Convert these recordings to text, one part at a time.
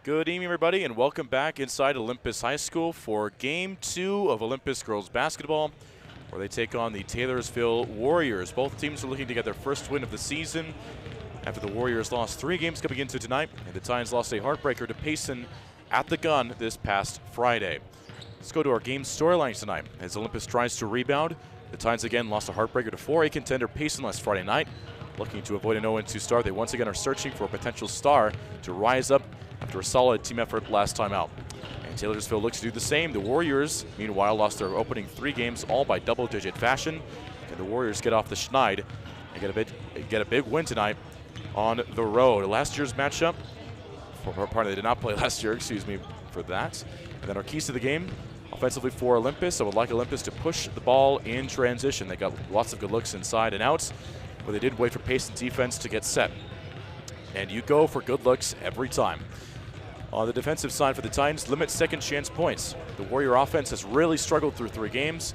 Good evening, everybody, and welcome back inside Olympus High School for Game 2 of Olympus Girls Basketball, where they take on the Taylorsville Warriors. Both teams are looking to get their first win of the season after the Warriors lost 3 games coming into tonight, and the Titans lost a heartbreaker to Payson at the gun this past Friday. Let's go to our game storylines tonight. As Olympus tries to rebound, the Titans again lost a heartbreaker to 4A contender Payson last Friday night. Looking to avoid an 0-2 start, they once again are searching for a potential star to rise up after a solid team effort last time out. And Taylorsville looks to do the same. The Warriors, meanwhile, lost their opening 3 games all by double-digit fashion. And the Warriors get off the schneid and get a big win tonight on the road. Last year's matchup, they did not play last year, excuse me for that. And then our keys to the game, offensively for Olympus, I would like Olympus to push the ball in transition. They got lots of good looks inside and out, but they did wait for Payson's defense to get set. And you go for good looks every time. On the defensive side for the Titans, limit second chance points. The Warrior offense has really struggled through 3 games,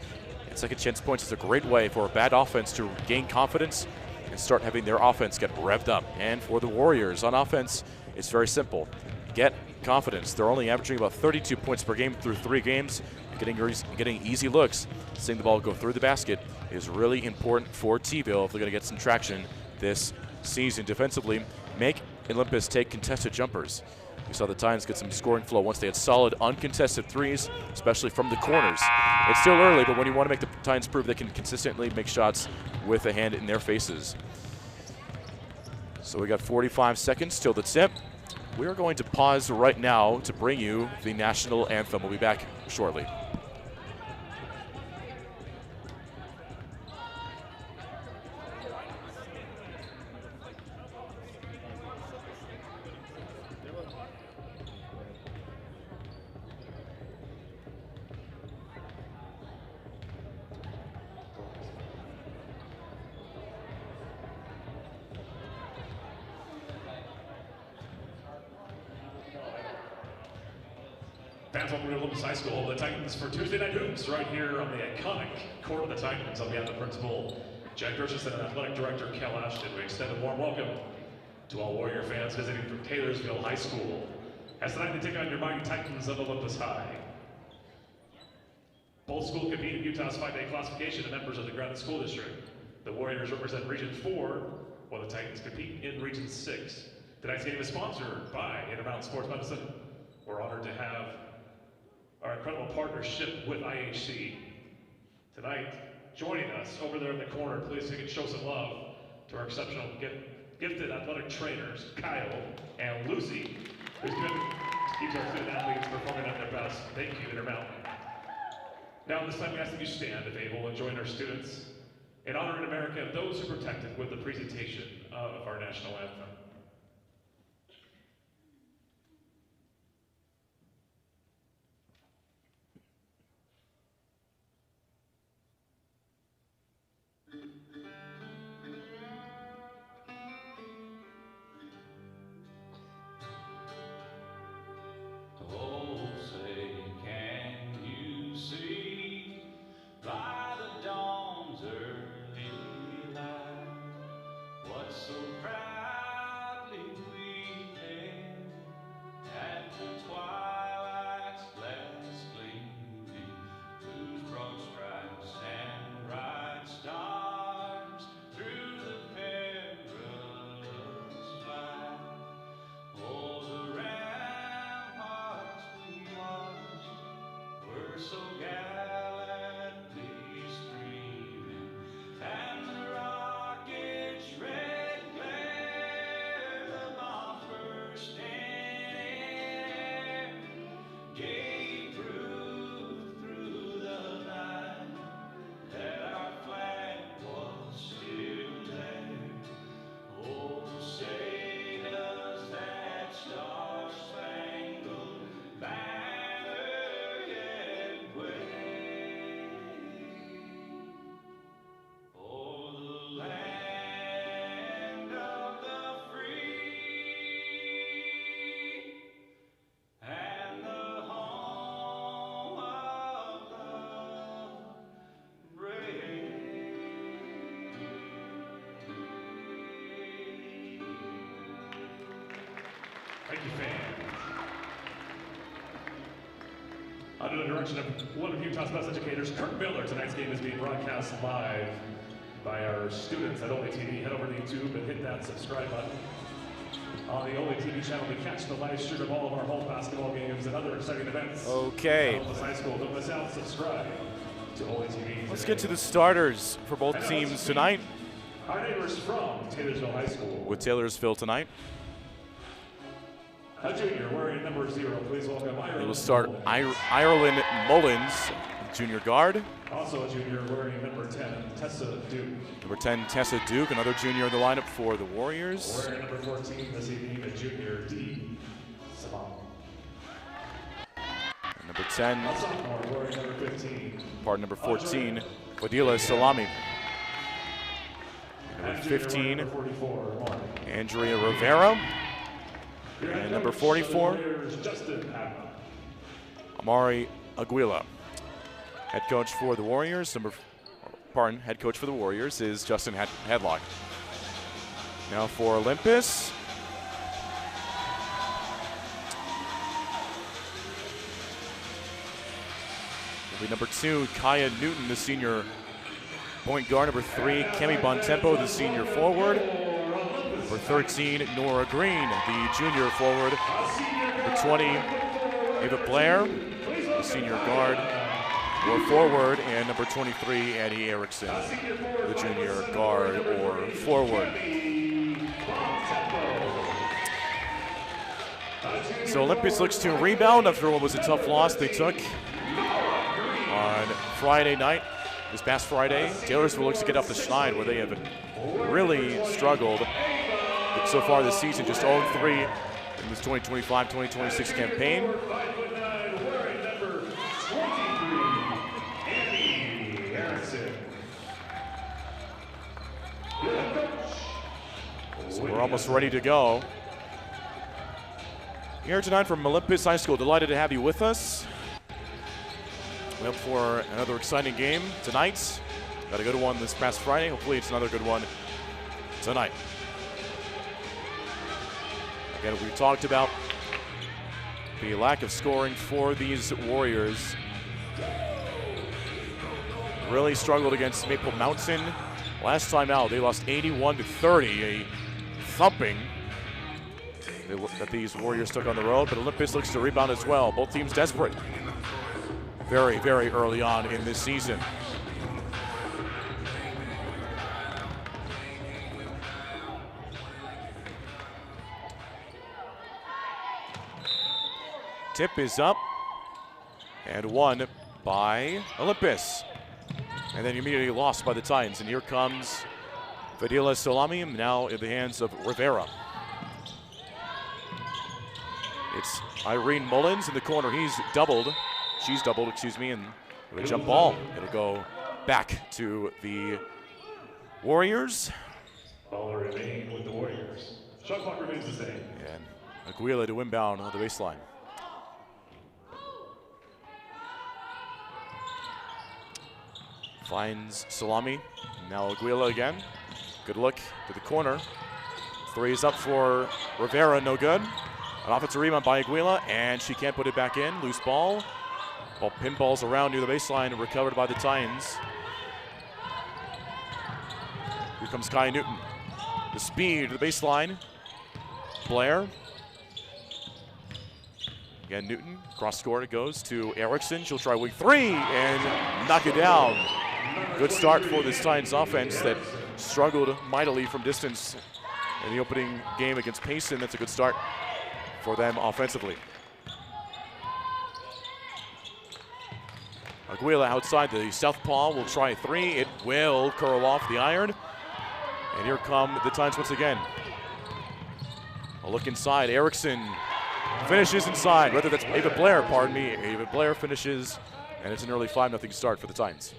and second chance points is a great way for a bad offense to gain confidence and start having their offense get revved up. And for the Warriors on offense, it's very simple. Get confidence. They're only averaging about 32 points per game through 3 games. Getting easy looks, seeing the ball go through the basket is really important for T-ville if they're going to get some traction this season. Defensively, make Olympus take contested jumpers. We saw the Titans get some scoring flow once they had solid uncontested threes, especially from the corners. It's still early, but when you want to make the Titans prove they can consistently make shots with a hand in their faces. So we got 45 seconds till the tip. We are going to pause right now to bring you the national anthem. We'll be back shortly. Fans, welcome to Olympus High School. The Titans for Tuesday Night Hoops right here on the iconic court of the Titans. On behalf of the principal, Jack Richardson, and athletic director, Kel Ashton, we extend a warm welcome to all Warrior fans visiting from Taylorsville High School. As tonight they take on your mighty Titans of Olympus High. Both schools compete in Utah's 5A classification and members of the Granite School District. The Warriors represent Region 4, while the Titans compete in Region 6. Tonight's game is sponsored by Intermountain Sports Medicine. We're honored to have our incredible partnership with IHC. Tonight, joining us over there in the corner, please take and show some love to our exceptional gifted athletic trainers, Kyle and Lucy, who's going to keep our student athletes performing at their best. Thank you, Intermountain. Now, this time we ask that you stand, if able, and join our students in honoring America and those who protect it with the presentation of our national anthem. Thank you, fans. Under the direction of one of Utah's best educators, Kirk Miller, tonight's game is being broadcast live by our students at OlyTV. Head over to YouTube and hit that subscribe button on the OlyTV channel to catch the live stream of all of our home basketball games and other exciting events. Okay. Olympus High School, don't miss out. Subscribe to OlyTV. Let's get to the starters for both teams tonight. Our neighbors from Taylorsville High School. With Taylorsville tonight. A junior wearing number 0. Please welcome Ireland. We will start Ireland Mullins, junior guard. Also a junior wearing number 10, Tessa Duke. Number 10, Tessa Duke, another junior in the lineup for the Warriors. Wearing number 14 this evening, a junior, D. Simone. And number 10, A sophomore wearing number 15. pardon, number 14, Fadila Salami. Number 15, Number 44, Andrea Rivera. And number 44, Amari Aguila. Head coach for the Warriors, head coach for the Warriors is Justin Hadlock. Now for Olympus. Will be number 2, Kaya Newton, the senior point guard. Number 3, Kemi Bontempo, the senior forward. Number 13, Nora Green, the junior forward. Number 20, Ava Blair, the senior guard or forward. And number 23, Addie Erickson, the junior guard or forward. So Olympus looks to rebound after what was a tough loss they took on Friday night, this past Friday. Taylorsville looks to get off the schneid where they have really struggled so far this season, just 0-3 in this 2025-2026 campaign. So we're almost ready to go. Here tonight from Olympus High School. Delighted to have you with us. We hope for another exciting game tonight. Got a good one this past Friday. Hopefully it's another good one tonight. Again, we talked about the lack of scoring for these Warriors. Really struggled against Maple Mountain. Last time out, they lost 81-30, a thumping that these Warriors took on the road, but Olympus looks to rebound as well. Both teams desperate very, very early on in this season. Tip is up and won by Olympus. And then immediately lost by the Titans. And here comes Fadila Salami, now in the hands of Rivera. It's Irene Mullins in the corner. She's doubled, excuse me, and with a jump ball. It'll go back to the Warriors. Ball will remain with the Warriors. Shot clock remains the same. And Aguila to inbound on the baseline. Finds Salami. Now Aguila again. Good look to the corner. Three is up for Rivera, no good. An offensive rebound by Aguila, and she can't put it back in. Loose ball. Ball pinballs around near the baseline, recovered by the Titans. Here comes Kai Newton. The speed to the baseline. Blair. Again, Newton. Cross court it goes to Erickson. She'll try wing three and knock it down. Good start for this Titans offense that struggled mightily from distance in the opening game against Payson. That's a good start for them offensively. Aguila outside the southpaw will try a three. It will curl off the iron. And here come the Titans once again. A look inside. Erickson finishes inside. Whether that's Ava Blair, pardon me. Ava Blair finishes, and it's an early 5-0 start for the Titans.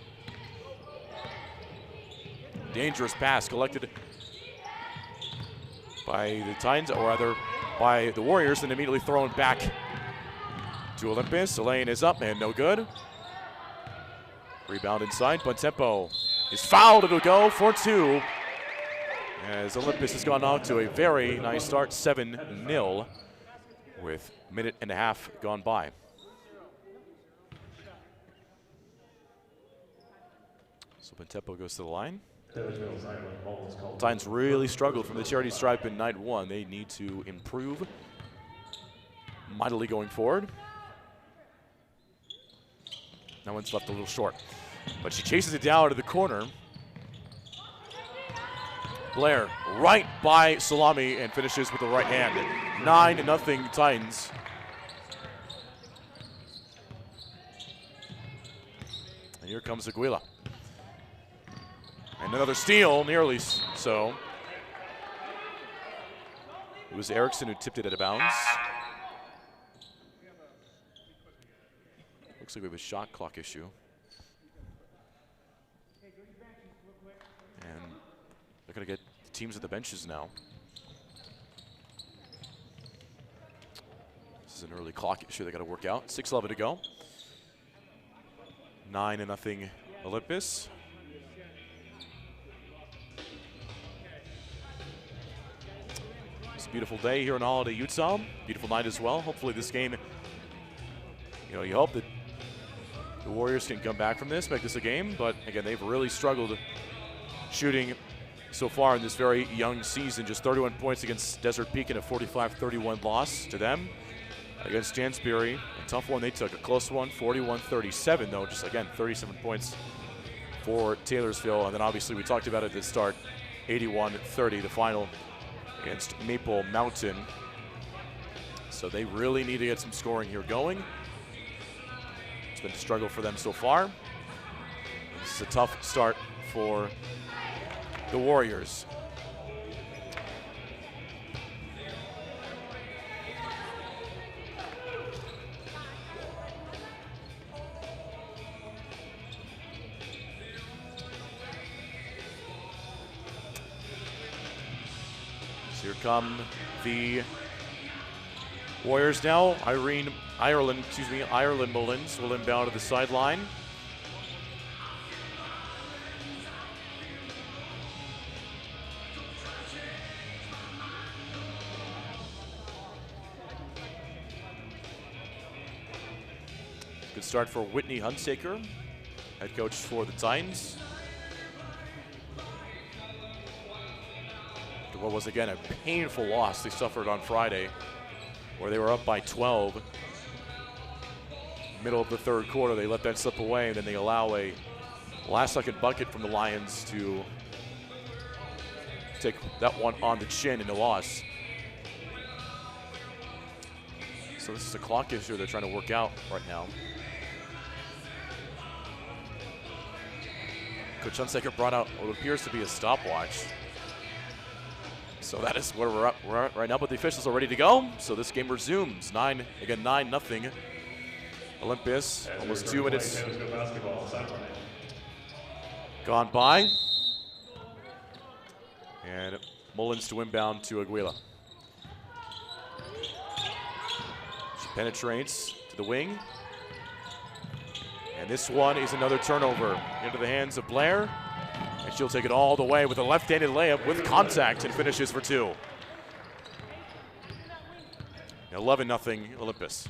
Dangerous pass collected by the Titans, or rather by the Warriors, and immediately thrown back to Olympus. Elaine is up and no good. Rebound inside. Bontempo is fouled. It'll go for two. As Olympus has gone out to a very nice start, 7-0, with a minute and a half gone by. Tempo goes to the line. Taylorsville's Island ball is called. Titans really struggled from the charity stripe in night one. They need to improve mightily going forward. That one's left a little short, but she chases it down to the corner. Blair right by Salami and finishes with the right hand. 9-0 Titans. And here comes Aguila. And another steal, nearly so. It was Erickson who tipped it out of bounds. Looks like we have a shot clock issue. And they're going to get the teams at the benches now. This is an early clock issue they got to work out. 6:11 to go. 9-0 Olympus. It's a beautiful day here in Holiday, Utah. Beautiful night as well. Hopefully this game, you hope that the Warriors can come back from this, make this a game. But again, they've really struggled shooting so far in this very young season. Just 31 points against Desert Peak and a 45-31 loss to them. Against Stansbury, a tough one they took, a close one, 41-37 though, just again, 37 points for Taylorsville. And then obviously we talked about it at the start, 81-30, the final against Maple Mountain. So they really need to get some scoring here going. It's been a struggle for them so far. This is a tough start for the Warriors. Here come the Warriors now. Ireland Mullins will inbound to the sideline. Good start for Whitney Hunsaker, head coach for the Titans. What was again a painful loss they suffered on Friday, where they were up by 12. Middle of the third quarter, they let that slip away, and then they allow a last-second bucket from the Lions to take that one on the chin in the loss. So this is a clock issue they're trying to work out right now. Coach Hunsaker brought out what appears to be a stopwatch. So that is where we're at right now, but the officials are ready to go. So this game resumes. 9-0 Olympus. Almost 2 minutes gone by. And Mullins to inbound to Aguila. She penetrates to the wing. And this one is another turnover into the hands of Blair. And she'll take it all the way with a left-handed layup with contact and finishes for 2. 11-0 Olympus.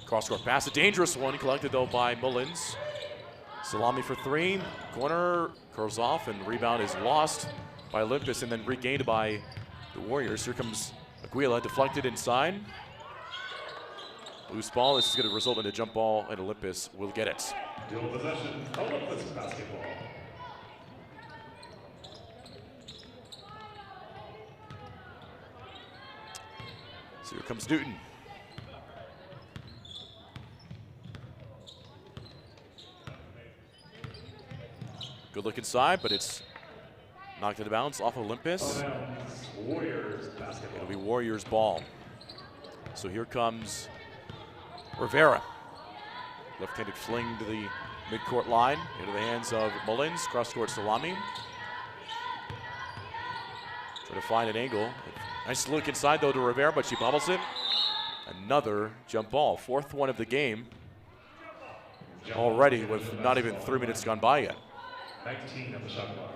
Cross-court pass, a dangerous one, collected though by Mullins. Salami for 3, corner, curls off, and rebound is lost by Olympus and then regained by the Warriors. Here comes Aguila, deflected inside. Loose ball, this is going to result in a jump ball, and Olympus will get it. Dual possession, Olympus basketball. So here comes Newton. Good look inside, but it's knocked out of bounds off Olympus. Warriors basketball. It'll be Warriors ball. So here comes Rivera. Left-handed fling to the midcourt line, into the hands of Mullins, cross-court Salami. Try to find an angle. Nice look inside though to Rivera, but she bobbles it. Another jump ball, 4th one of the game. Already with not even 3 minutes gone by yet. 19 on the shot clock.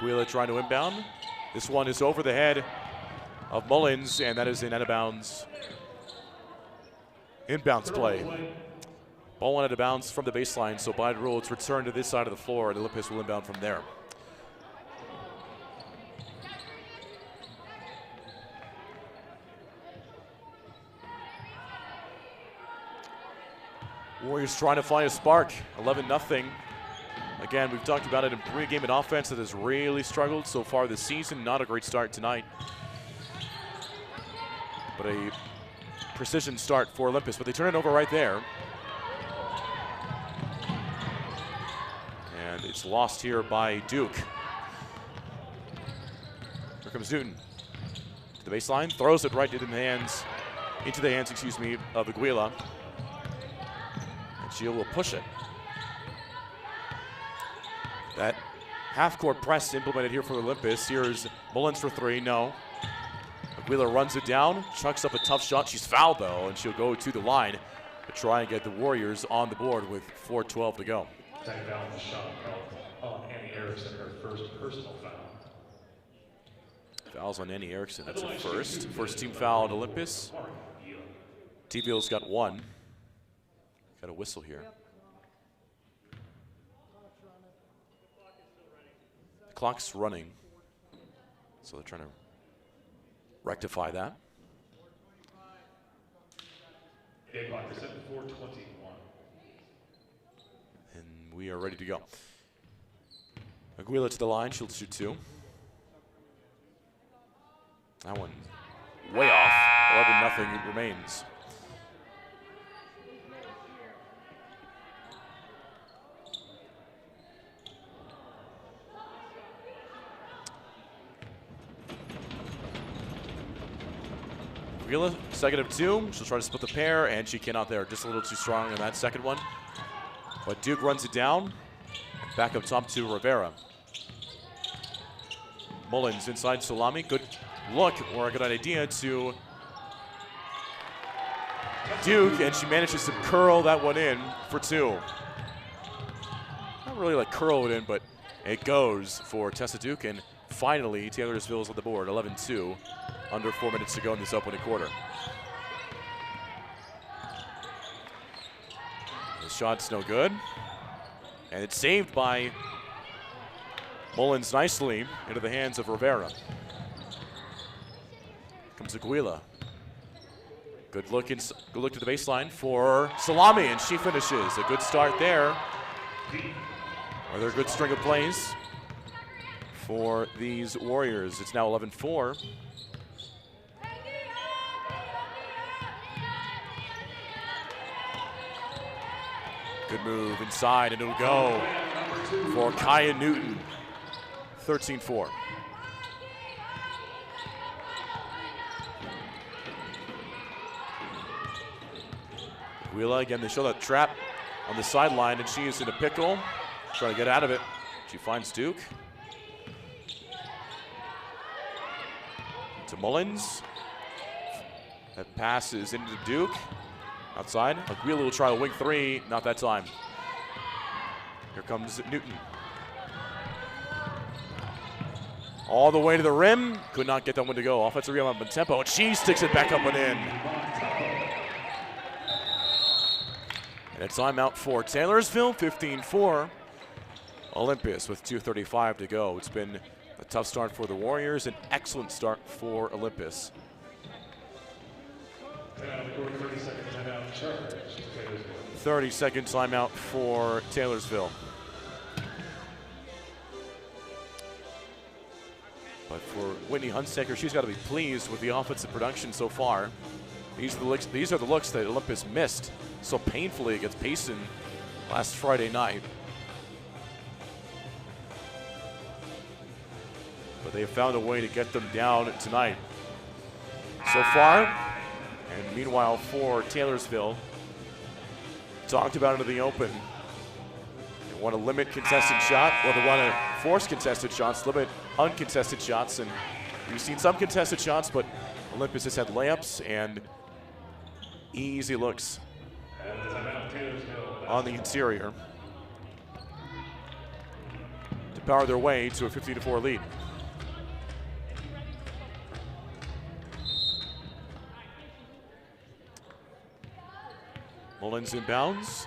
Aguila trying to inbound. This one is over the head of Mullins, and that is an out of bounds inbounds play. Ball went out of bounds from the baseline, so by the rule, it's returned to this side of the floor, and Olympus will inbound from there. Warriors trying to find a spark, 11-0. Again, we've talked about it in pregame, an offense that has really struggled so far this season. Not a great start tonight, but a precision start for Olympus, but they turn it over right there. And it's lost here by Duke. Here comes Newton to the baseline, throws it right into the hands, of Aguila. And Gio will push it. That half-court press implemented here for Olympus. Here's Mullins for three, no. Aguila runs it down, chucks up a tough shot. She's fouled though, and she'll go to the line to try and get the Warriors on the board with 4:12 to go. Second foul on the shot called on Annie Erickson, her first personal foul. Fouls on Annie Erickson, that's her first. First team foul on Olympus. T-Ville's got one. Got a whistle here. The clock's running, so they're trying to rectify that. Game clock is set to 4:21. And we are ready to go. Aguila to the line, she'll shoot two. That one way off, 11-0 remains. Aguila, second of two. She'll try to split the pair, and she cannot there. Just a little too strong in that second one. But Duke runs it down. Back up top to Rivera. Mullins inside Salami. Good look, or a good idea to Duke, and she manages to curl that one in for two. Not really like curl it in, but it goes for Tessa Duke, and finally Taylorsville's on the board, 11-2. Under 4 minutes to go in this opening quarter. The shot's no good. And it's saved by Mullins nicely into the hands of Rivera. Comes Aguila. Good look to the baseline for Salami, and she finishes. A good start there. Another good string of plays for these Warriors. It's now 11-4. Good move inside, and it'll go for Kaya Newton. 13-4. Aguila, again, they show that trap on the sideline, and she is in a pickle, trying to get out of it. She finds Duke. To Mullins. That pass is into Duke. Outside, Aguila will try a wing three, not that time. Here comes Newton. All the way to the rim, could not get that one to go. Offensive rebound on tempo, and she sticks it back up and in. And a timeout for Taylorsville, 15-4. Olympus with 2:35 to go. It's been a tough start for the Warriors, an excellent start for Olympus. 30-second timeout for Taylorsville. But for Whitney Hunsaker, she's got to be pleased with the offensive production so far. These are the looks that Olympus missed so painfully against Payson last Friday night. But they have found a way to get them down tonight. So far. And meanwhile, for Taylorsville, talked about it in the open. They want to limit contested shot, or they want to force contested shots, limit uncontested shots. And we've seen some contested shots, but Olympus has had layups and easy looks on the interior. To power their way to a 15-4 lead. Mullins inbounds.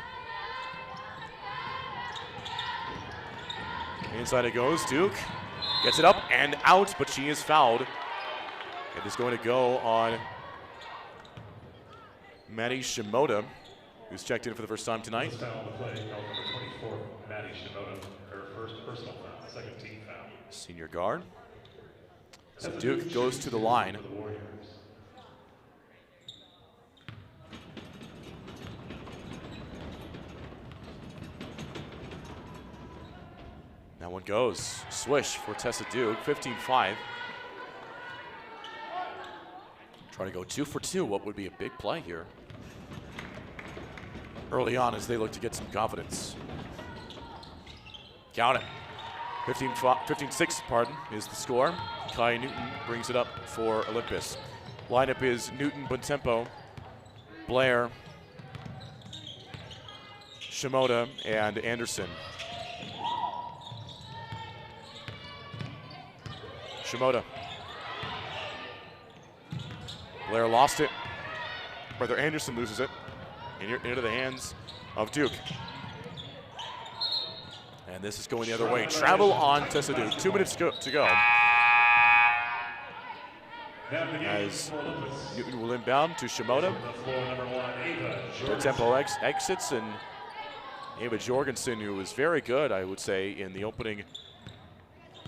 Inside it goes. Duke gets it up and out, but she is fouled. It is going to go on Maddie Shimoda, who's checked in for the first time tonight. Foul on the play, called number 24, Maddie Shimoda, her first personal foul, second team foul. Senior guard. So Duke goes to the line. That one goes. Swish for Tessa Duke, 15-5. Trying to go 2 for 2. What would be a big play here early on as they look to get some confidence. Count it. 15-6, pardon, is the score. Kai Newton brings it up for Olympus. Lineup is Newton, Bontempo, Blair, Shimoda, and Anderson. Shimoda. Blair lost it. Brother Anderson loses it. Into the hands of Duke. And this is going the other way. Travel on Tessa Duke. 2 minutes to go. As Newton will inbound to Shimoda. Tempo exits, and Ava Jorgensen, who was very good, I would say, in the opening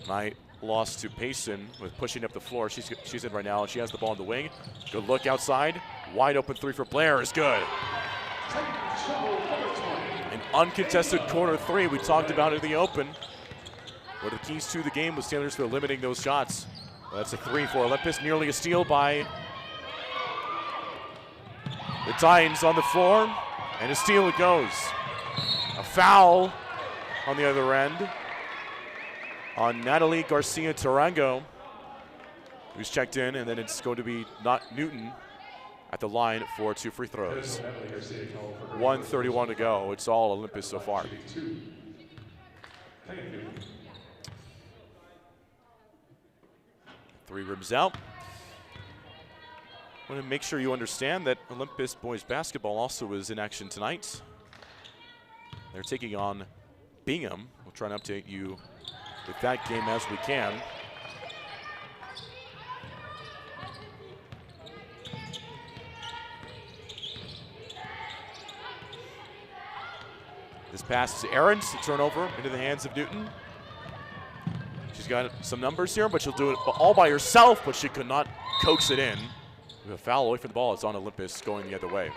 night, lost to Payson with pushing up the floor. She's in right now, and she has the ball in the wing. Good look outside. Wide open 3 for Blair is good. An uncontested corner 3. We talked about it in the open. One of the keys to the game was Taylorsville limiting those shots. Well, that's a 3 for Olympus. Nearly a steal by the Titans on the floor. And a steal it goes. A foul on the other end on Natalie Garcia Tarango, who's checked in, and then it's going to be not Newton at the line for 2 free throws. 1:31 to go. It's all Olympus so far. Three rims out. I want to make sure you understand that Olympus boys basketball also is in action tonight. They're taking on Bingham. We'll try and update you with that game as we can. This pass is Aarons, the turnover into the hands of Newton. She's got some numbers here, but she'll do it all by herself, but she could not coax it in. With a foul away from the ball, it's on Olympus going the other way.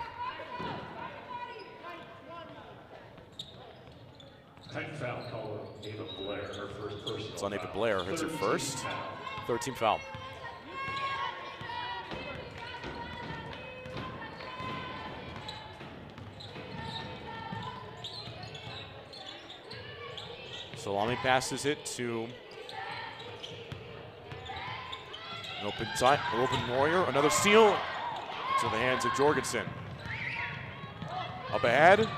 Tight foul call on Ava Blair, her first personal. It's on Ava Blair, hits her first. 13 foul. Salami passes it to an open Warrior. Another steal to the hands of Jorgensen. Up ahead.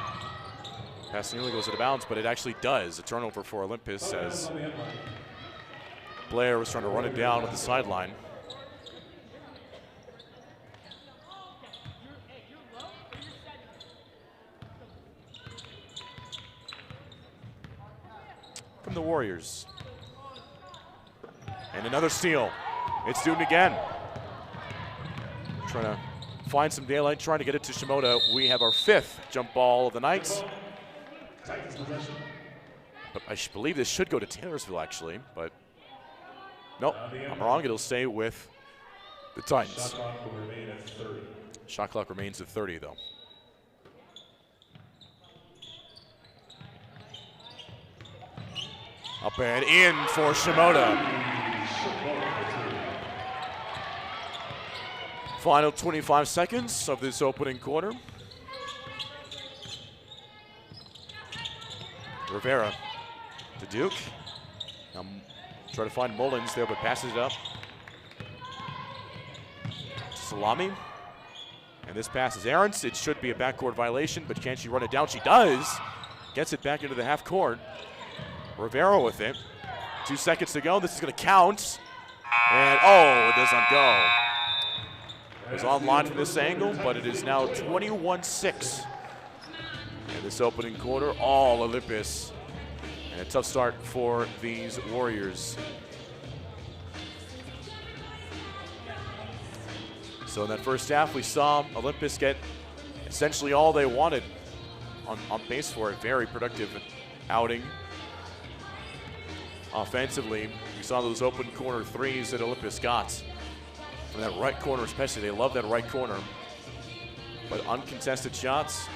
Pass nearly goes out of bounds, but it actually does. A turnover for Olympus as Blair was trying to run it down with the sideline. From the Warriors. And another steal. It's Newton again. Trying to find some daylight, trying to get it to Shimoda. We have our 5th jump ball of the night. But I believe this should go to Taylorsville, actually. But nope, I'm wrong. It'll stay with the Titans. Shot clock will remain at 30. Shot clock remains at 30, though. Up and in for Shimoda. Final 25 seconds of this opening quarter. Rivera to Duke. Now try to find Mullins there, but passes it up. Salami. And this pass is Aarons. It should be a backcourt violation, but can she run it down? She does. Gets it back into the half court. Rivera with it. 2 seconds to go. This is going to count. And, oh, it doesn't go. It was online from this angle, but it is now 21-6. And this opening quarter, all Olympus. And a tough start for these Warriors. So in that first half, we saw Olympus get essentially all they wanted on pace for a very productive outing. Offensively, we saw those open corner threes that Olympus got. From that right corner especially, they love that right corner. But uncontested shots,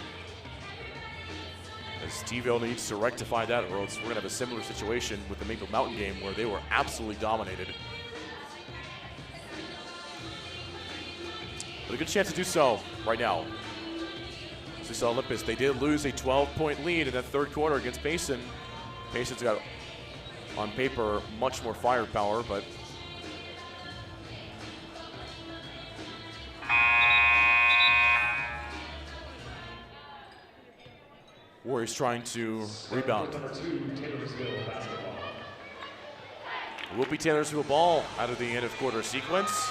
as T-ville needs to rectify that, or else we're gonna have a similar situation with the Maple Mountain game where they were absolutely dominated. But a good chance to do so right now. As we saw Olympus, they did lose a 12-point lead in that third quarter against Payson. Payson's got, on paper, much more firepower, but Warriors trying to rebound. Number 2, Taylorsville basketball. It will be Taylorsville ball out of the end of quarter sequence.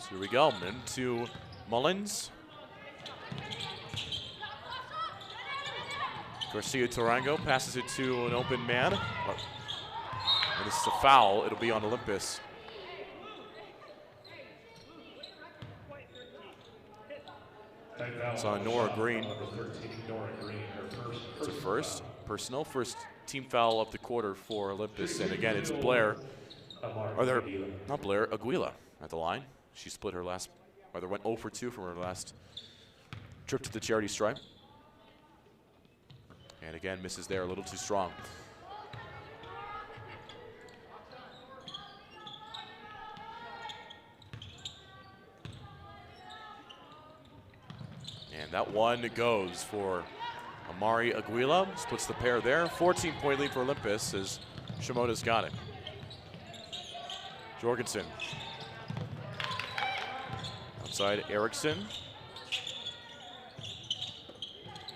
Here we go, into Mullins. Garcia Tarango passes it to an open man. And this is a foul. It'll be on Olympus. It's on Nora Green. It's a first. Personal. First team foul of the quarter for Olympus. And again, it's Blair. Or they're not Blair, Aguila at the line. She split her last, or went 0 for 2 from her last trip to the charity stripe. And again, misses there, a little too strong. And that one goes for Amari Aguila. Splits the pair there. 14-point lead for Olympus as Shimoda's got it. Jorgensen. Outside Erickson.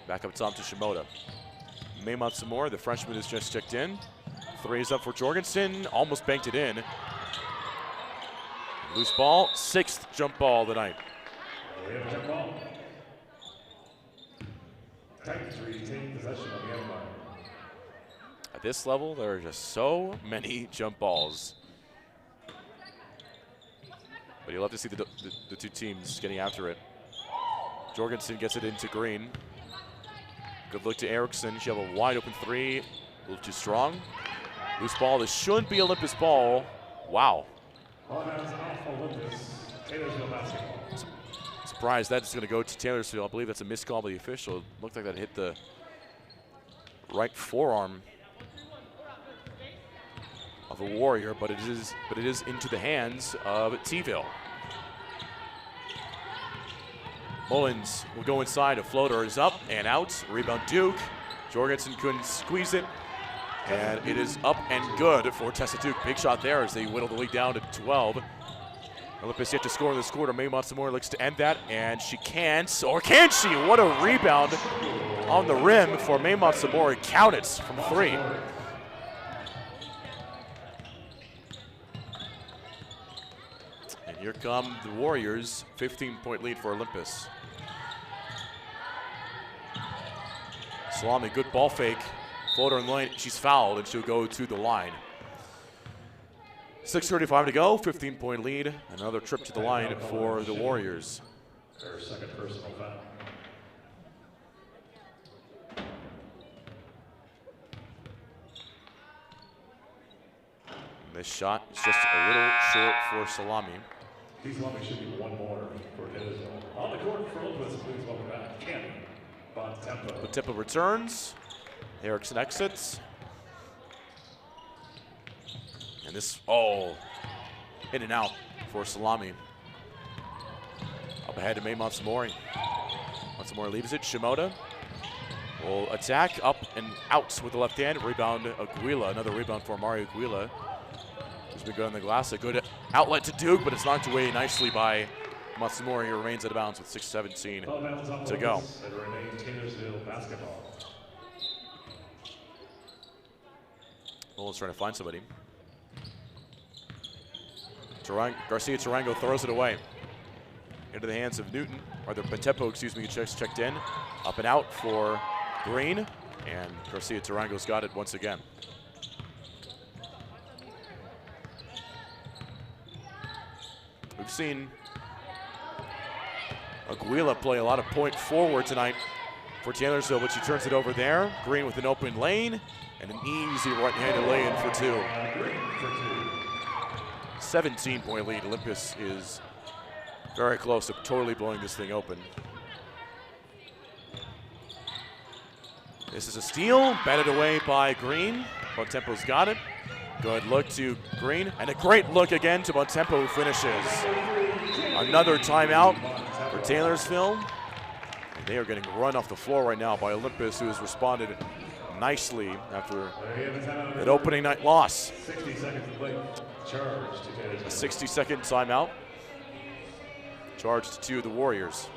Back up top to Shimoda. Maymont some more. The freshman has just checked in. Three is up for Jorgensen. Almost banked it in. Loose ball. 6th jump ball of the night. We have a jump ball. Titans retain possession on the end line. At this level, there are just so many jump balls. But you'll have to see the two teams getting after it. Jorgensen gets it into Green. Good look to Erickson. She have a wide open three. A little too strong. Loose ball. This shouldn't be Olympus ball. Wow. Olympus. Taylorsville basketball. Surprised that's going to go to Taylorsville. I believe that's a missed call by the official. It looked like that hit the right forearm of a Warrior, but it is into the hands of T-ville. Mullins will go inside. A floater is up and out. Rebound Duke. Jorgensen couldn't squeeze it. And it is up and good for Tessa Duke. Big shot there as they whittle the lead down to 12. Olympus yet to score in this quarter. Maymont some more looks to end that, and she can't. Or can she? What a rebound on the rim for Maymont Samori. Count it from 3. And here come the Warriors. 15-point lead for Olympus. Salami, good ball fake. Floater in the lane. She's fouled, and she'll go to the line. 6:35 to go, 15-point lead. Another trip to the line for the Warriors. Their second personal foul. This shot is just a little short for Salami. Salami should be one more for Taylorsville. On the court for Olympus, please welcome back Cannon Bontempo. Bontempo returns. Erickson exits. And this, in and out for Salami. Up ahead to Maymont Samori. Matsamori leaves it. Shimoda will attack up and out with the left hand. Rebound Aguila, another rebound for Amari Aguila. He's been good on the glass. A good outlet to Duke, but it's knocked away nicely by Matsumori, who remains out of bounds with 6:17 to go. Taylorsville basketball. Nolan's trying to find somebody. Garcia Tarango throws it away into the hands of Newton, or the Bontempo, excuse me, checked in. Up and out for Green, and Garcia Tarango's got it once again. We've seen Aguila play a lot of point forward tonight for Taylorsville, but she turns it over there. Green with an open lane, and an easy right-handed lay-in for two. 17-point lead. Olympus is very close to totally blowing this thing open. This is a steal, batted away by Green. Bontempo's got it. Good look to Green, and a great look again to Bontempo, who finishes. Another timeout for Taylorsville. And they are getting run off the floor right now by Olympus, who has responded nicely after that opening night loss. 60 seconds to play. Charge to Taylorsville. A 60-second timeout. Charged to the Warriors.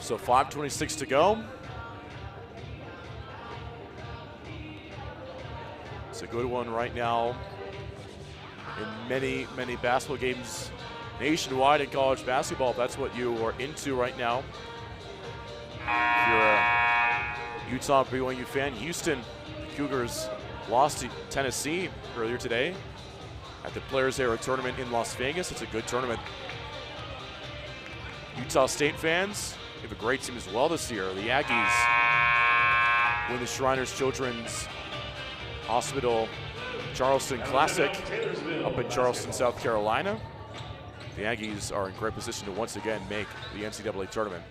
So 5:26 to go. It's a good one right now in many, many basketball games nationwide in college basketball. If that's what you are into right now. If you're a Utah BYU fan, Houston Cougars lost to Tennessee earlier today at the Players Era tournament in Las Vegas. It's a good tournament. Utah State fans, we have a great team as well this year. The Aggies win the Shriners Children's Hospital Charleston Classic up in Charleston, South Carolina. The Aggies are in great position to once again make the NCAA tournament.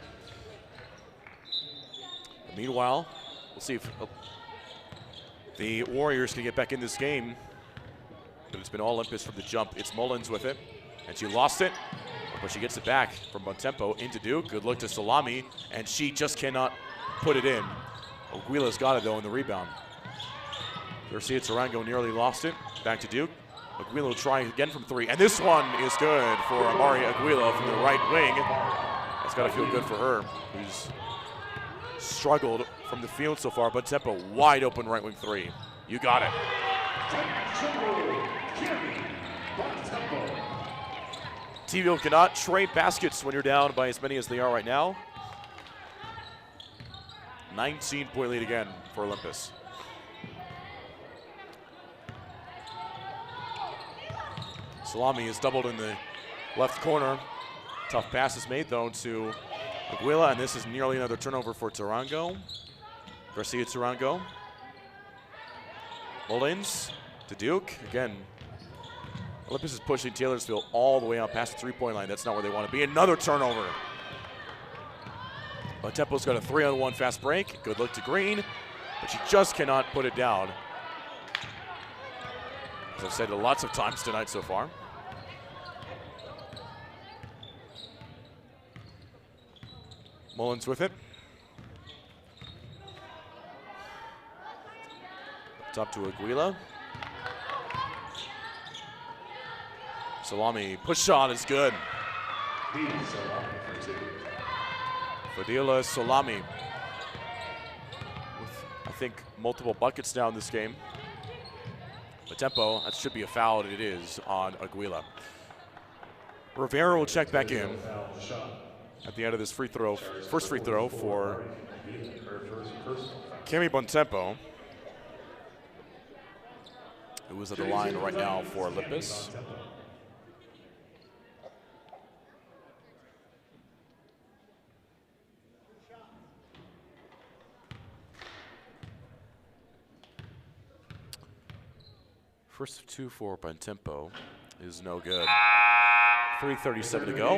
Meanwhile, we'll see if the Warriors can get back in this game. But it's been all Olympus from the jump. It's Mullins with it, and she lost it. But she gets it back from Bontempo into Duke. Good look to Salami, and she just cannot put it in. Aguila's got it, though, in the rebound. Garcia Tarango nearly lost it. Back to Duke. Aguila will try again from three, and this one is good for Amari Aguila from the right wing. That's got to feel good for her, who's struggled from the field so far. Bontempo, wide open right wing three. You got it. T-ville cannot trade baskets when you're down by as many as they are right now. 19-point lead again for Olympus. Salami is doubled in the left corner. Tough pass is made, though, to Aguila, and this is nearly another turnover for Tarango. Garcia Tarango. Mullins to Duke. Again, Olympus is pushing Taylorsville all the way out past the three-point line. That's not where they want to be. Another turnover. Bontempo's got a 3-on-1 fast break. Good look to Green, but she just cannot put it down. As I've said lots of times tonight so far. Mullins with it. Up top to Aguila. Salami push shot is good. Fadila Salami with, I think, multiple buckets now in this game. Bontempo, that should be a foul, and it is on Aguila. Rivera will check back in at the end of this free throw, first free throw for Cami Bontempo, who is at the line right now for Olympus. First of 2 for Bontempo is no good. 3:37 to go.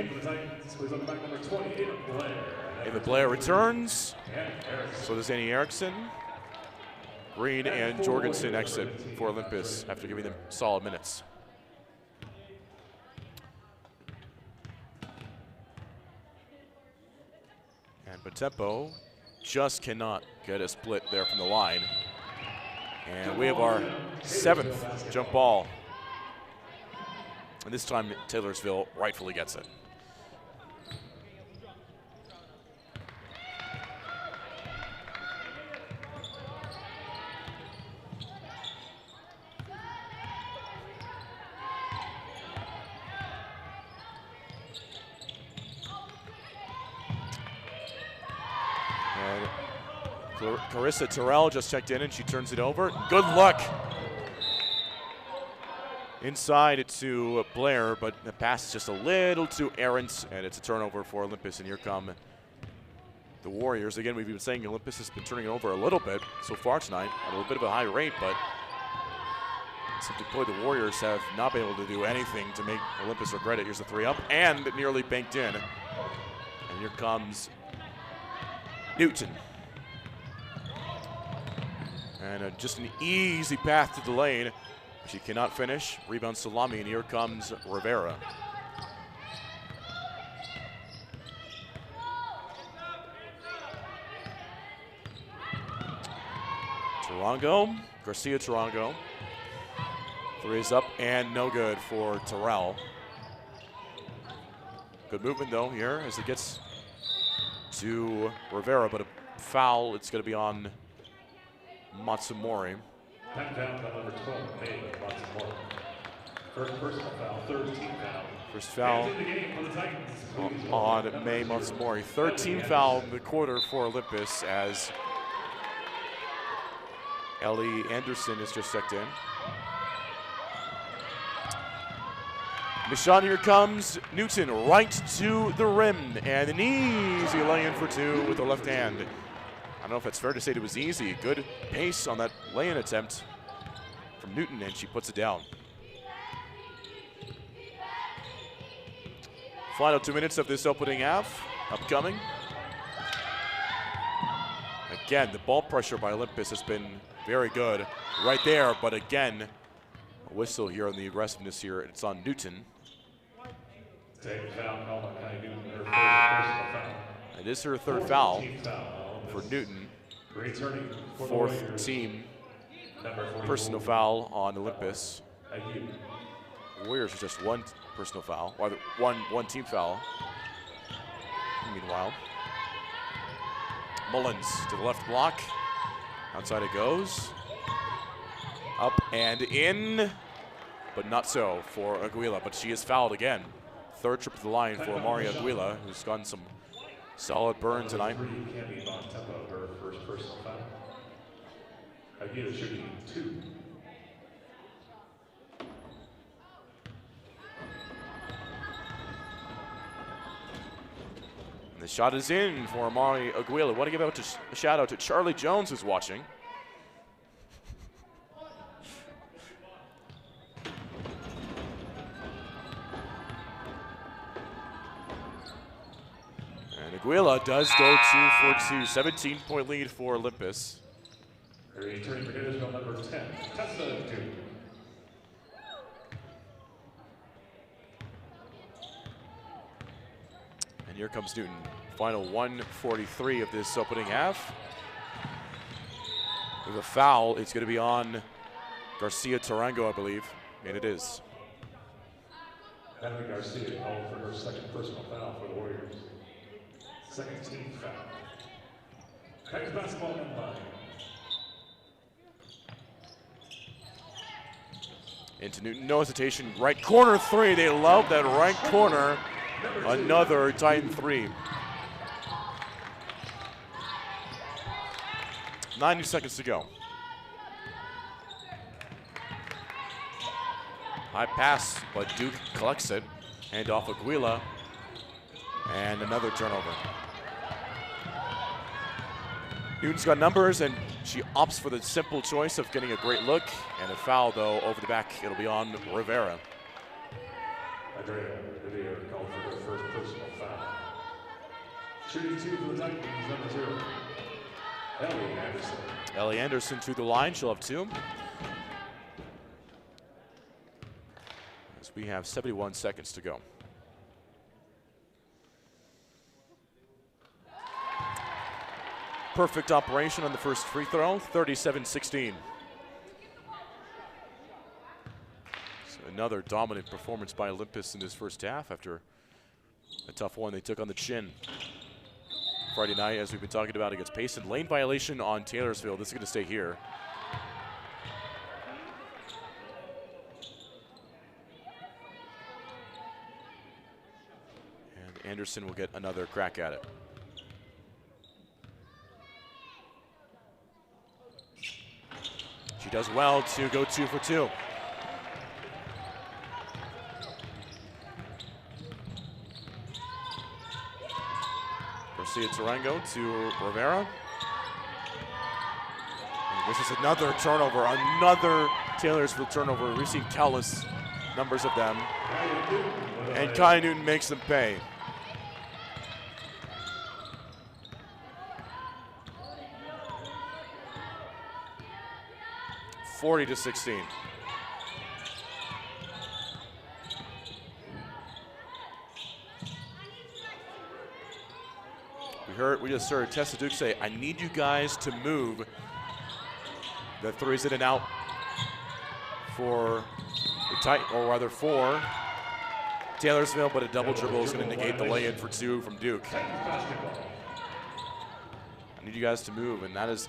Ava Blair returns. So does Annie Erickson. Green and Jorgensen exit for Olympus after giving them solid minutes. And Bontempo just cannot get a split there from the line. And we have our 7th jump ball. And this time Taylorsville rightfully gets it. And Carissa Terrell just checked in and she turns it over. Good luck. Inside to Blair, but the pass is just a little too errant, and it's a turnover for Olympus, and here come the Warriors. Again, we've been saying Olympus has been turning it over a little bit so far tonight, at a little bit of a high rate, but simply put, the Warriors have not been able to do anything to make Olympus regret it. Here's the 3 up, and nearly banked in. And here comes Newton. And just an easy path to the lane. She cannot finish. Rebound Salami, and here comes Rivera. Tarango, Garcia Tarango. 3 is up and no good for Terrell. Good movement though here as it gets to Rivera, but a foul. It's going to be on Matsumori. That foul by number 12, May Matsumori. First personal foul, 3rd team foul. First foul on May Matsumori. 3rd team foul in the quarter for Olympus as Ellie Anderson is just checked in. Michon, here comes Newton right to the rim, and an easy lay-in for 2 with the left hand. I don't know if it's fair to say it was easy. Good pace on that lay-in attempt from Newton, and she puts it down. Final 2 minutes of this opening half upcoming. Again, the ball pressure by Olympus has been very good right there, but again, a whistle here on the aggressiveness here. It's on Newton. Second foul called on Kai Newton, her 1st personal foul. It is her 3rd foul for Newton. 4th team personal foul on Olympus. Warriors are just 1 personal foul, or one team foul. Meanwhile, Mullins to the left block. Outside it goes. Up and in, but not so for Aguila, but she is fouled again. 3rd trip to the line for Amari Aguila, who's gotten some solid burn tonight. Her 1st personal foul. Aguila shooting 2. And the shot is in for Amari Aguila. Want to give a shout out to Charlie Jones, who's watching. And Aguila does go 2 for 2. 17-point lead for Olympus. Her returning for Newton, number 10, Tessa Newton. And here comes Newton. Final 1:43 of this opening half. With a foul, it's going to be on Garcia Tarango, I believe, and it is. Henry Garcia called for her 2nd personal foul for the Warriors. 2nd team foul. Back to basketball in line. Into Newton, no hesitation. Right corner 3. They love that right corner. Another Titan 3. 90 seconds to go. High pass, but Duke collects it. Hand off Aguila. And another turnover. Newton's got numbers, and She opts for the simple choice of getting a great look, and a foul, though, over the back. It'll be on Rivera. Andrea Rivera called for her first personal foul. Shooting 2 for the Titans, number 0, Ellie Anderson. Ellie Anderson to the line. She'll have 2. As we have 71 seconds to go. Perfect operation on the first free throw, 37-16. So another dominant performance by Olympus in this first half after a tough one they took on the chin Friday night, as we've been talking about, against Payson. Lane violation on Taylorsville. This is going to stay here. And Anderson will get another crack at it. She does well to go 2 for 2. Garcia Tarango to Rivera. And this is another turnover, another Taylorsville turnover. We've seen countless numbers of them. And Kai Newton makes them pay. (40-16). We just heard Tessa Duke say, "I need you guys to move." The 3's in and out for the or rather for Taylorsville, but a double dribble is going to negate the lay-in for 2 from Duke. I need you guys to move, and that is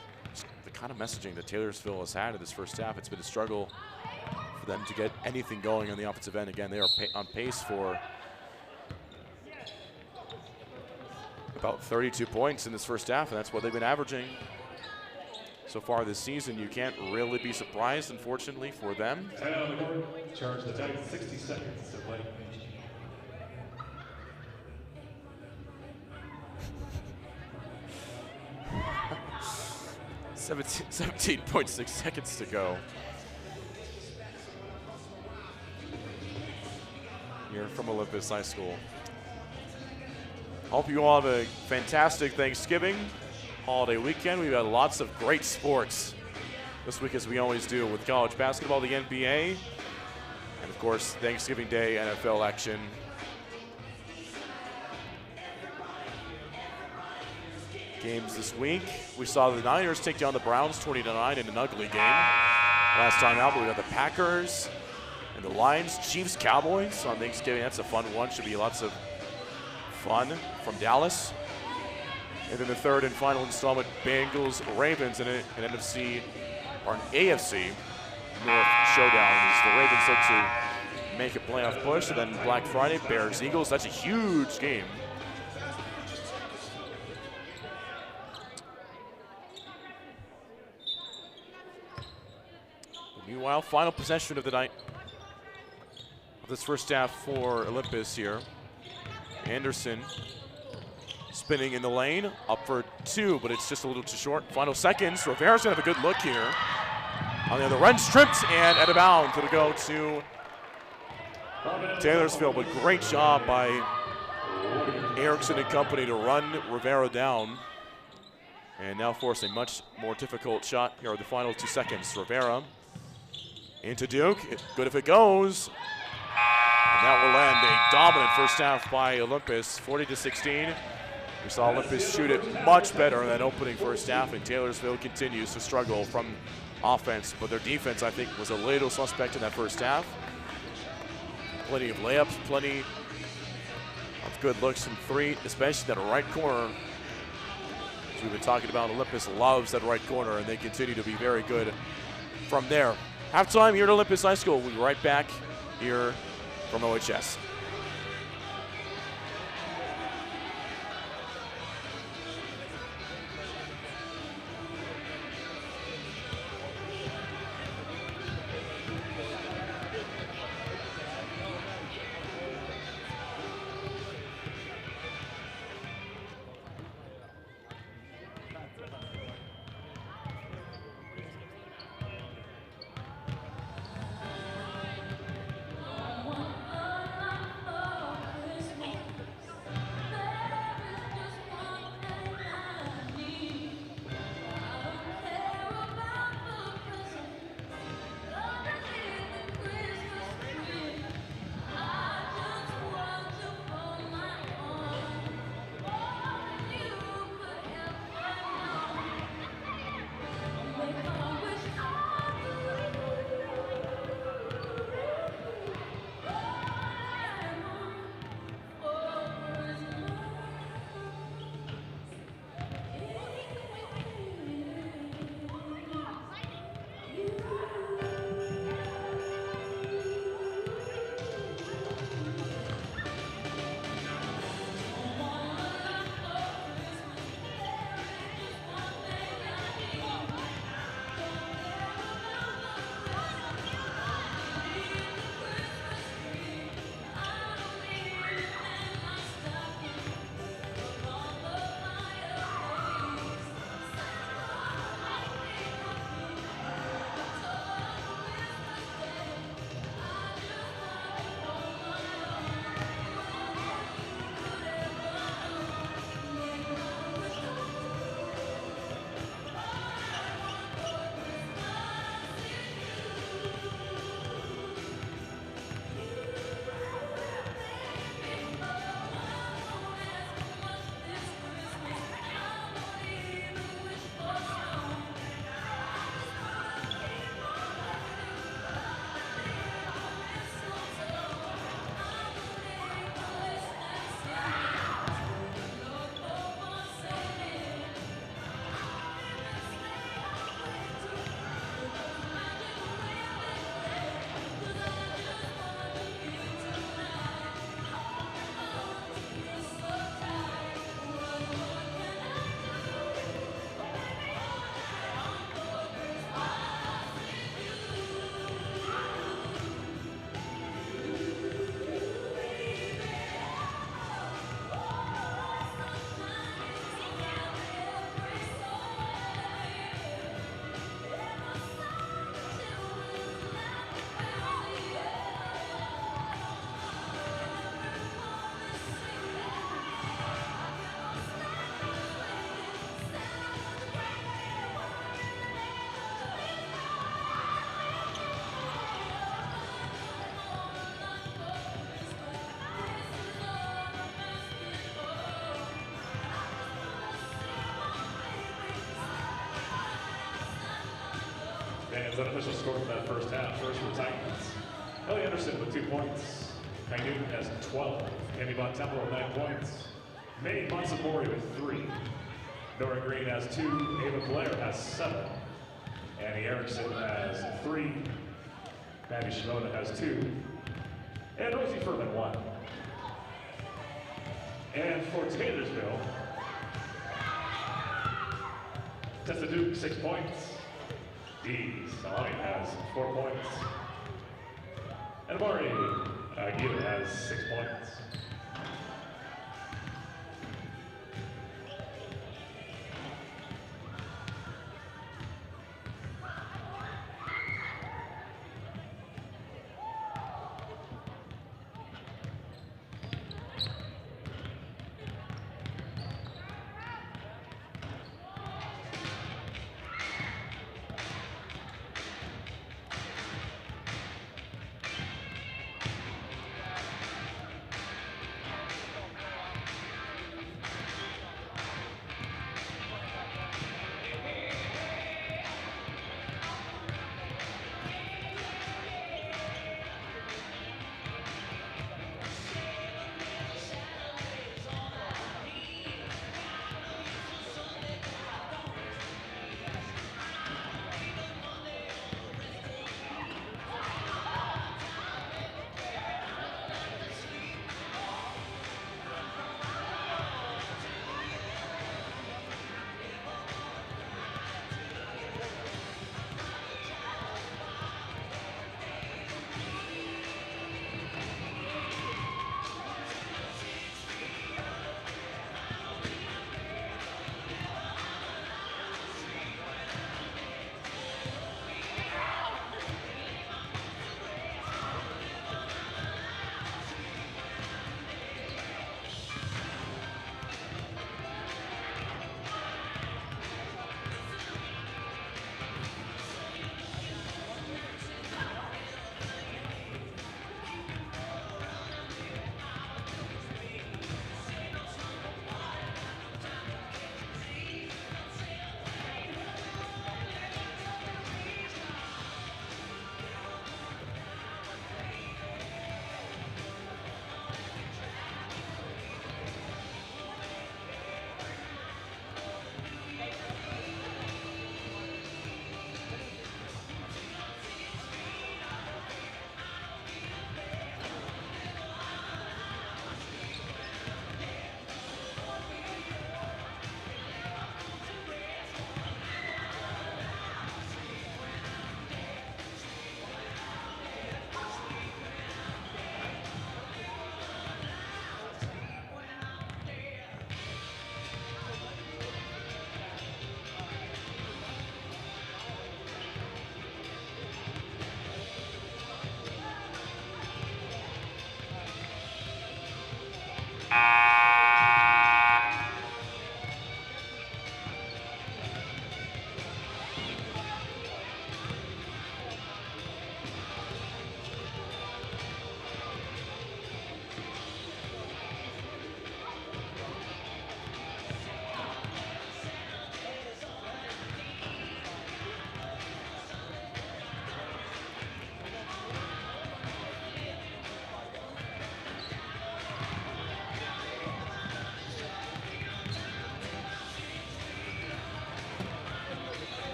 the kind of messaging that Taylorsville has had in this first half. It's been a struggle for them to get anything going on the offensive end. Again, they are on pace for about 32 points in this first half, and that's what they've been averaging so far this season. You can't really be surprised, unfortunately, for them. Charge the Titans 60 seconds to play. – 17.6 seconds to go. Here from Olympus High School. Hope you all have a fantastic Thanksgiving, holiday weekend. We've got lots of great sports this week, as we always do, with college basketball, the NBA, and of course, Thanksgiving Day NFL action. Games this week. We saw the Niners take down the Browns 20-9 in an ugly game last time out, but we got the Packers and the Lions, Chiefs, Cowboys on Thanksgiving. That's a fun one. Should be lots of fun from Dallas. And then the third and final installment, Bengals, Ravens in an NFC or an AFC North showdown. As the Ravens look to make a playoff push. And then Black Friday, Bears, Eagles. That's a huge game. Meanwhile, final possession of the night of this first half for Olympus here. Anderson spinning in the lane, up for 2, but it's just a little too short. Final seconds. Rivera's gonna have a good look here. On the other run, stripped and out of bounds. It'll go to Taylorsville, but great job by Erickson and company to run Rivera down. And now force a much more difficult shot here in the final 2 seconds. Rivera into Duke. Good if it goes. And that will end a dominant first half by Olympus, 40-16. We saw Olympus shoot it much better in that opening first half, and Taylorsville continues to struggle from offense, but their defense, I think, was a little suspect in that first half. Plenty of layups, plenty of good looks from 3, especially that right corner. As we've been talking about, Olympus loves that right corner, and they continue to be very good from there. Halftime here at Olympus High School. We'll be right back here from OHS. As unofficial score from that first half, first for the Titans. Ellie Anderson with 2 points. Kai Newton has 12. Amy Von Temple with 9 points. May Monsabori with 3. Nora Green has 2. Ava Blair has 7. Annie Erickson has 3. Maddie Shimoda has 2. And Rosie Furman 1. And for Taylorsville, Tessa Duke 6 points. Dee Salami has 4 points. And Amari Aguirre has 6 points.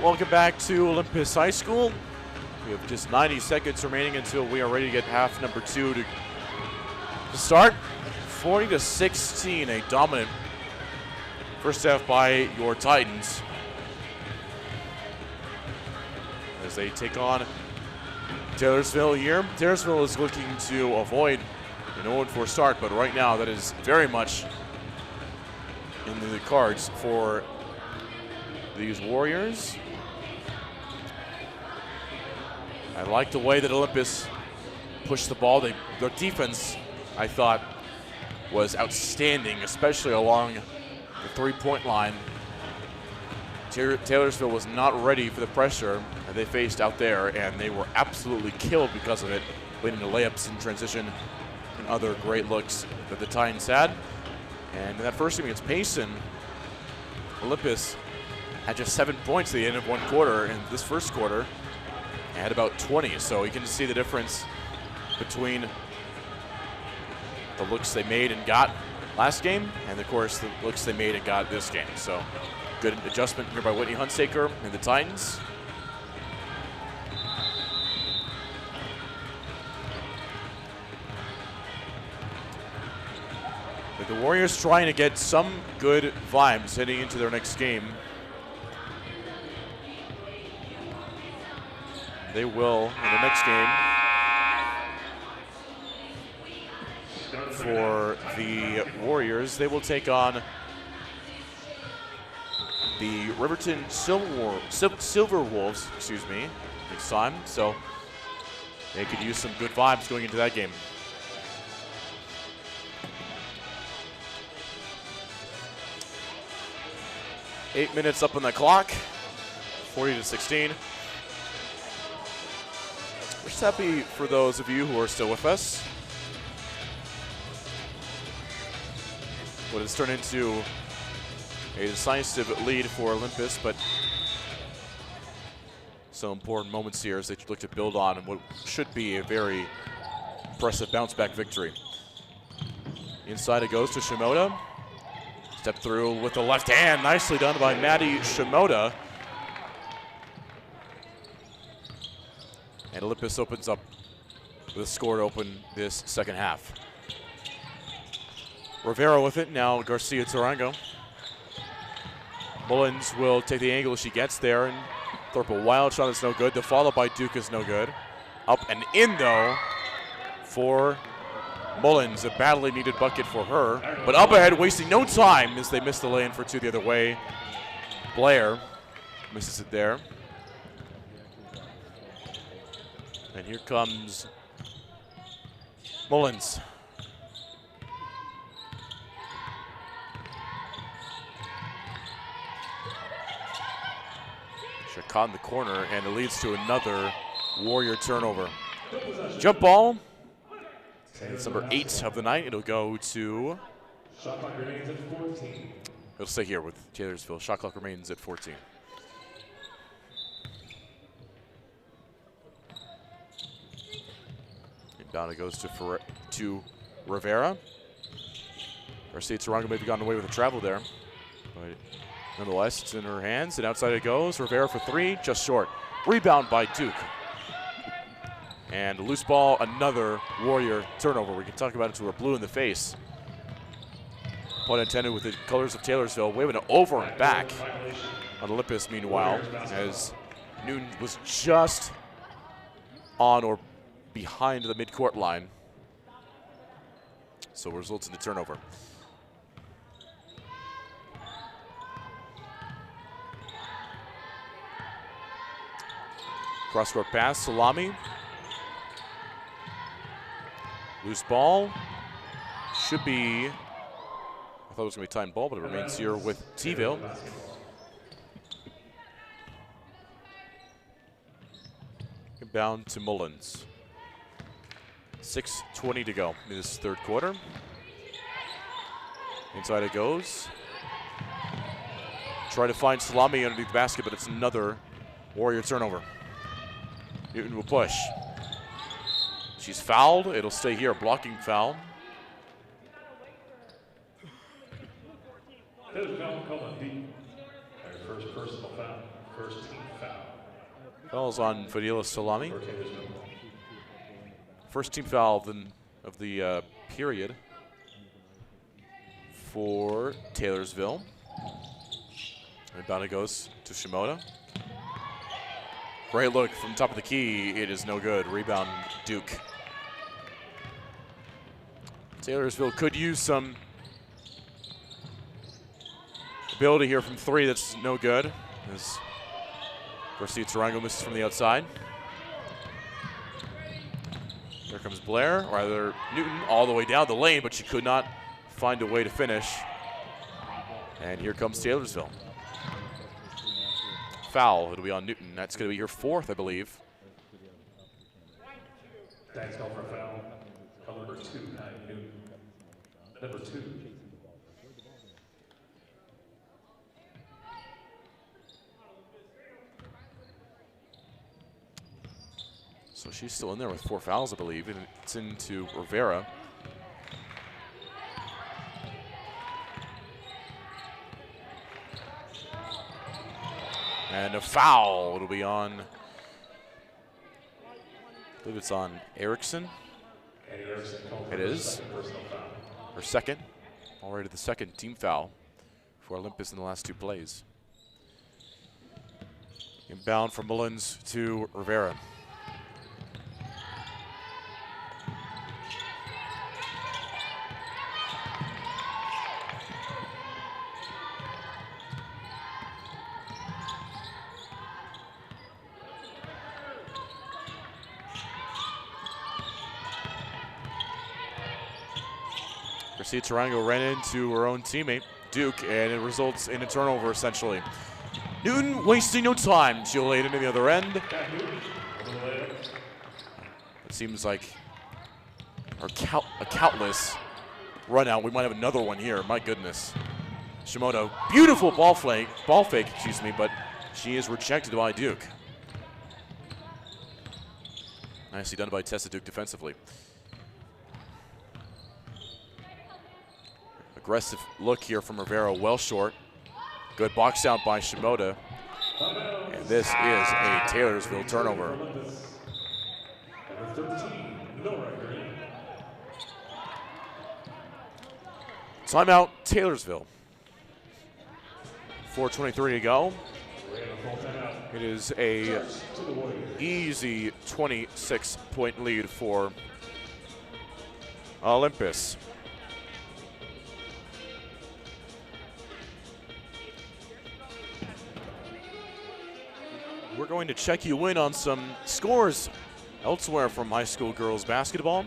Welcome back to Olympus High School. We have just 90 seconds remaining until we are ready to get half number 2 to start. 40-16, a dominant First half by your Titans as they take on Taylorsville here. Taylorsville is looking to avoid an 0-4 start, but right now that is very much in the cards for these Warriors. I like the way that Olympus pushed the ball. Their defense, I thought, was outstanding, especially along the three-point line. Taylorsville was not ready for the pressure that they faced out there, and they were absolutely killed because of it, leading to layups in transition and other great looks that the Titans had. And in that first game against Payson, Olympus had just 7 points at the end of one quarter, and this first quarter had about 20. So you can see the difference between the looks they made and got last game, and of course the looks they made and got this game. So good adjustment here by Whitney Hunsaker and the Titans. But the Warriors trying to get some good vibes heading into their next game. They will in the next game. For the Warriors, they will take on the Riverton Silver Wolves, next time. So they could use some good vibes going into that game. Eight minutes up on the clock, 40-16. We're just happy for those of you who are still with us. What has turned into a decisive lead for Olympus, but some important moments here as they look to build on what should be a very impressive bounce-back victory. Inside it goes to Shimoda. Step through with the left hand. Nicely done by Maddie Shimoda. And Olympus opens up with a score to open this second half. Rivera with it, now Garcia Tarango. Mullins will take the angle she gets there and throw up a wild shot that's no good. The follow by Duke is no good. Up and in though for Mullins, a badly needed bucket for her. But up ahead, wasting no time as they miss the lane for two the other way. Blair misses it there. And here comes Mullins. Caught in the corner, and it leads to another Warrior turnover. Jump ball. It's number 8 of the night. It'll go to. Shot clock remains at 14. It'll stay here with Taylorsville. Shot clock remains at 14. Inbound it goes to Rivera. Garcia Tarango may have gotten away with the travel there, but nonetheless, it's in her hands, and outside it goes. Rivera for three, just short. Rebound by Duke. And loose ball, another Warrior turnover. We can talk about it until we're blue in the face. Pun intended with the colors of Taylorsville. Waving it over and back on Olympus, meanwhile, as Newton was just on or behind the midcourt line. So results in the turnover. Cross-court pass, Salami. Loose ball. Should be, I thought it was going to be timed ball, but it remains here with T-ville. Inbound to Mullins. 6:20 to go in this third quarter. Inside it goes. Try to find Salami underneath the basket, but it's another Warrior turnover. Newton will push. She's fouled. It'll stay here, blocking foul. First personal foul, first team foul. Foul's on Fadila Salami. First team foul of the period for Taylorsville. Rebound it goes to Shimoda. Great look from top of the key. It is no good. Rebound Duke. Taylorsville could use some ability here from three. That's no good. As Garcia Tarango misses from the outside. Here comes Blair, or rather Newton, all the way down the lane, but she could not find a way to finish. And here comes Taylorsville. Foul. It'll be on Newton. That's going to be her fourth, I believe. Thanks, call for foul. Call number 2, Newton. Number 2. So she's still in there with 4 fouls, I believe, and it's into Rivera. And a foul. It'll be on, I believe it's on Erickson. It is. Her second. Already the second team foul for Olympus in the last 2 plays. Inbound from Mullins to Rivera. Garcia Tarango ran into her own teammate, Duke, and it results in a turnover, essentially. Newton wasting no time. She'll lay it into the other end. It seems like a countless run out. We might have another one here. My goodness. Shimoda, beautiful ball fake, excuse me, but she is rejected by Duke. Nicely done by Tessa Duke defensively. Aggressive look here from Rivera, well short. Good box out by Shimoda. And this is a Taylorsville turnover. Timeout, Taylorsville. 4:23 to go. It is a easy 26-point lead for Olympus. We're going to check you in on some scores elsewhere from high school girls basketball.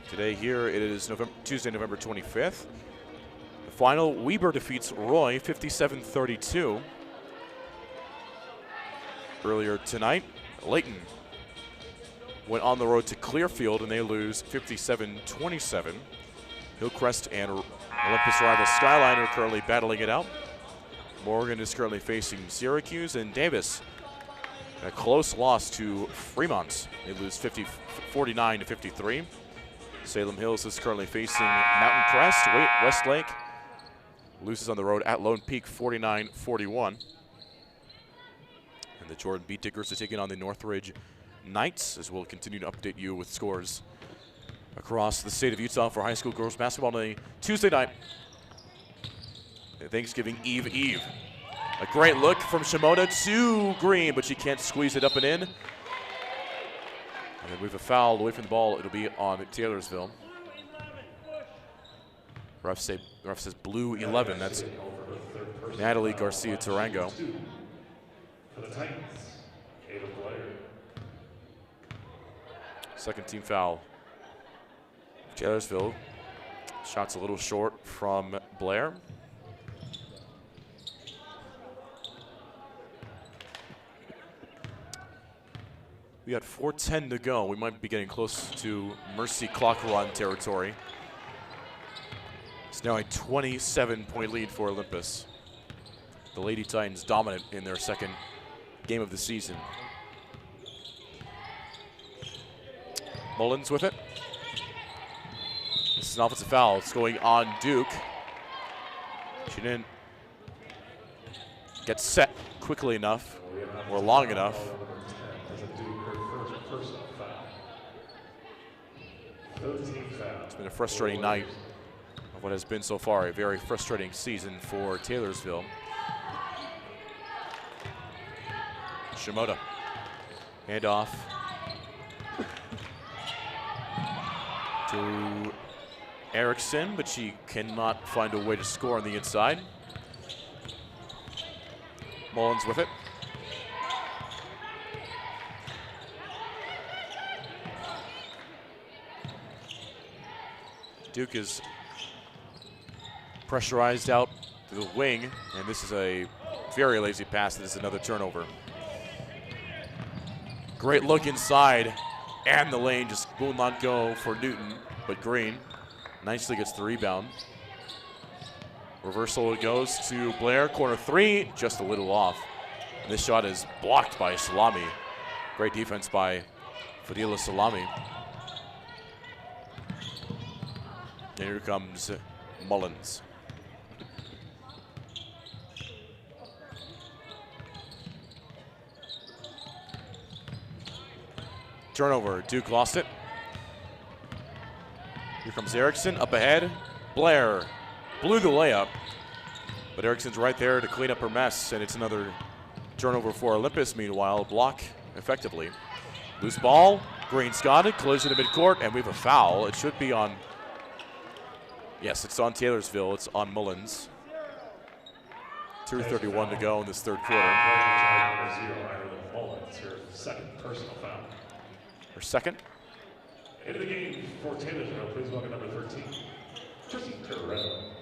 Today here it is Tuesday, November 25th. The final, Weber defeats Roy 57-32. Earlier tonight, Layton went on the road to Clearfield and they lose 57-27. Hillcrest and Olympus rival Skyline are currently battling it out. Morgan is currently facing Syracuse, and Davis, a close loss to Fremont. They lose 49-53. Salem Hills is currently facing Mountain Crest. Westlake loses on the road at Lone Peak 49-41. And the Jordan Beat Diggers are taking on the Northridge Knights, as we'll continue to update you with scores across the state of Utah for high school girls basketball on a Tuesday night. Thanksgiving Eve. A great look from Shimoda to Green, but she can't squeeze it up and in. And then we have a foul away from the ball. It'll be on Taylorsville. Ref says blue 11. That's Natalie Garcia Tarango. Second team foul. Taylorsville. Shots a little short from Blair. We got 4:10 to go. We might be getting close to Mercy clock run territory. It's now a 27-point lead for Olympus. The Lady Titans dominant in their second game of the season. Mullins with it. This is an offensive foul. It's going on Duke. She didn't get set quickly enough or long enough. as a Duke her first personal foul. 13 fouls. It's been a frustrating night of what has been so far a very frustrating season for Taylorsville. Shimoda. Handoff to Erickson, but she cannot find a way to score on the inside. Mullins with it. Duke is pressurized out to the wing, and this is a very lazy pass. This is another turnover. Great look inside, and the lane just will not go for Newton, but Green nicely gets the rebound. Reversal, it goes to Blair, corner three, just a little off. And this shot is blocked by Salami. Great defense by Fadila Salami. And here comes Mullins. Turnover, Duke lost it. Here comes Erickson, up ahead. Blair blew the layup, but Erickson's right there to clean up her mess, and it's another turnover for Olympus. Meanwhile, block effectively. Loose ball, Green's got it, collision to midcourt, and we have a foul. It should be on, yes, it's on Taylorsville, it's on Mullins. 2:31 to go in this third quarter. Mullins, her second personal foul. Her second. Into the game for Taylorsville, please welcome number 13, Tristan Terrell.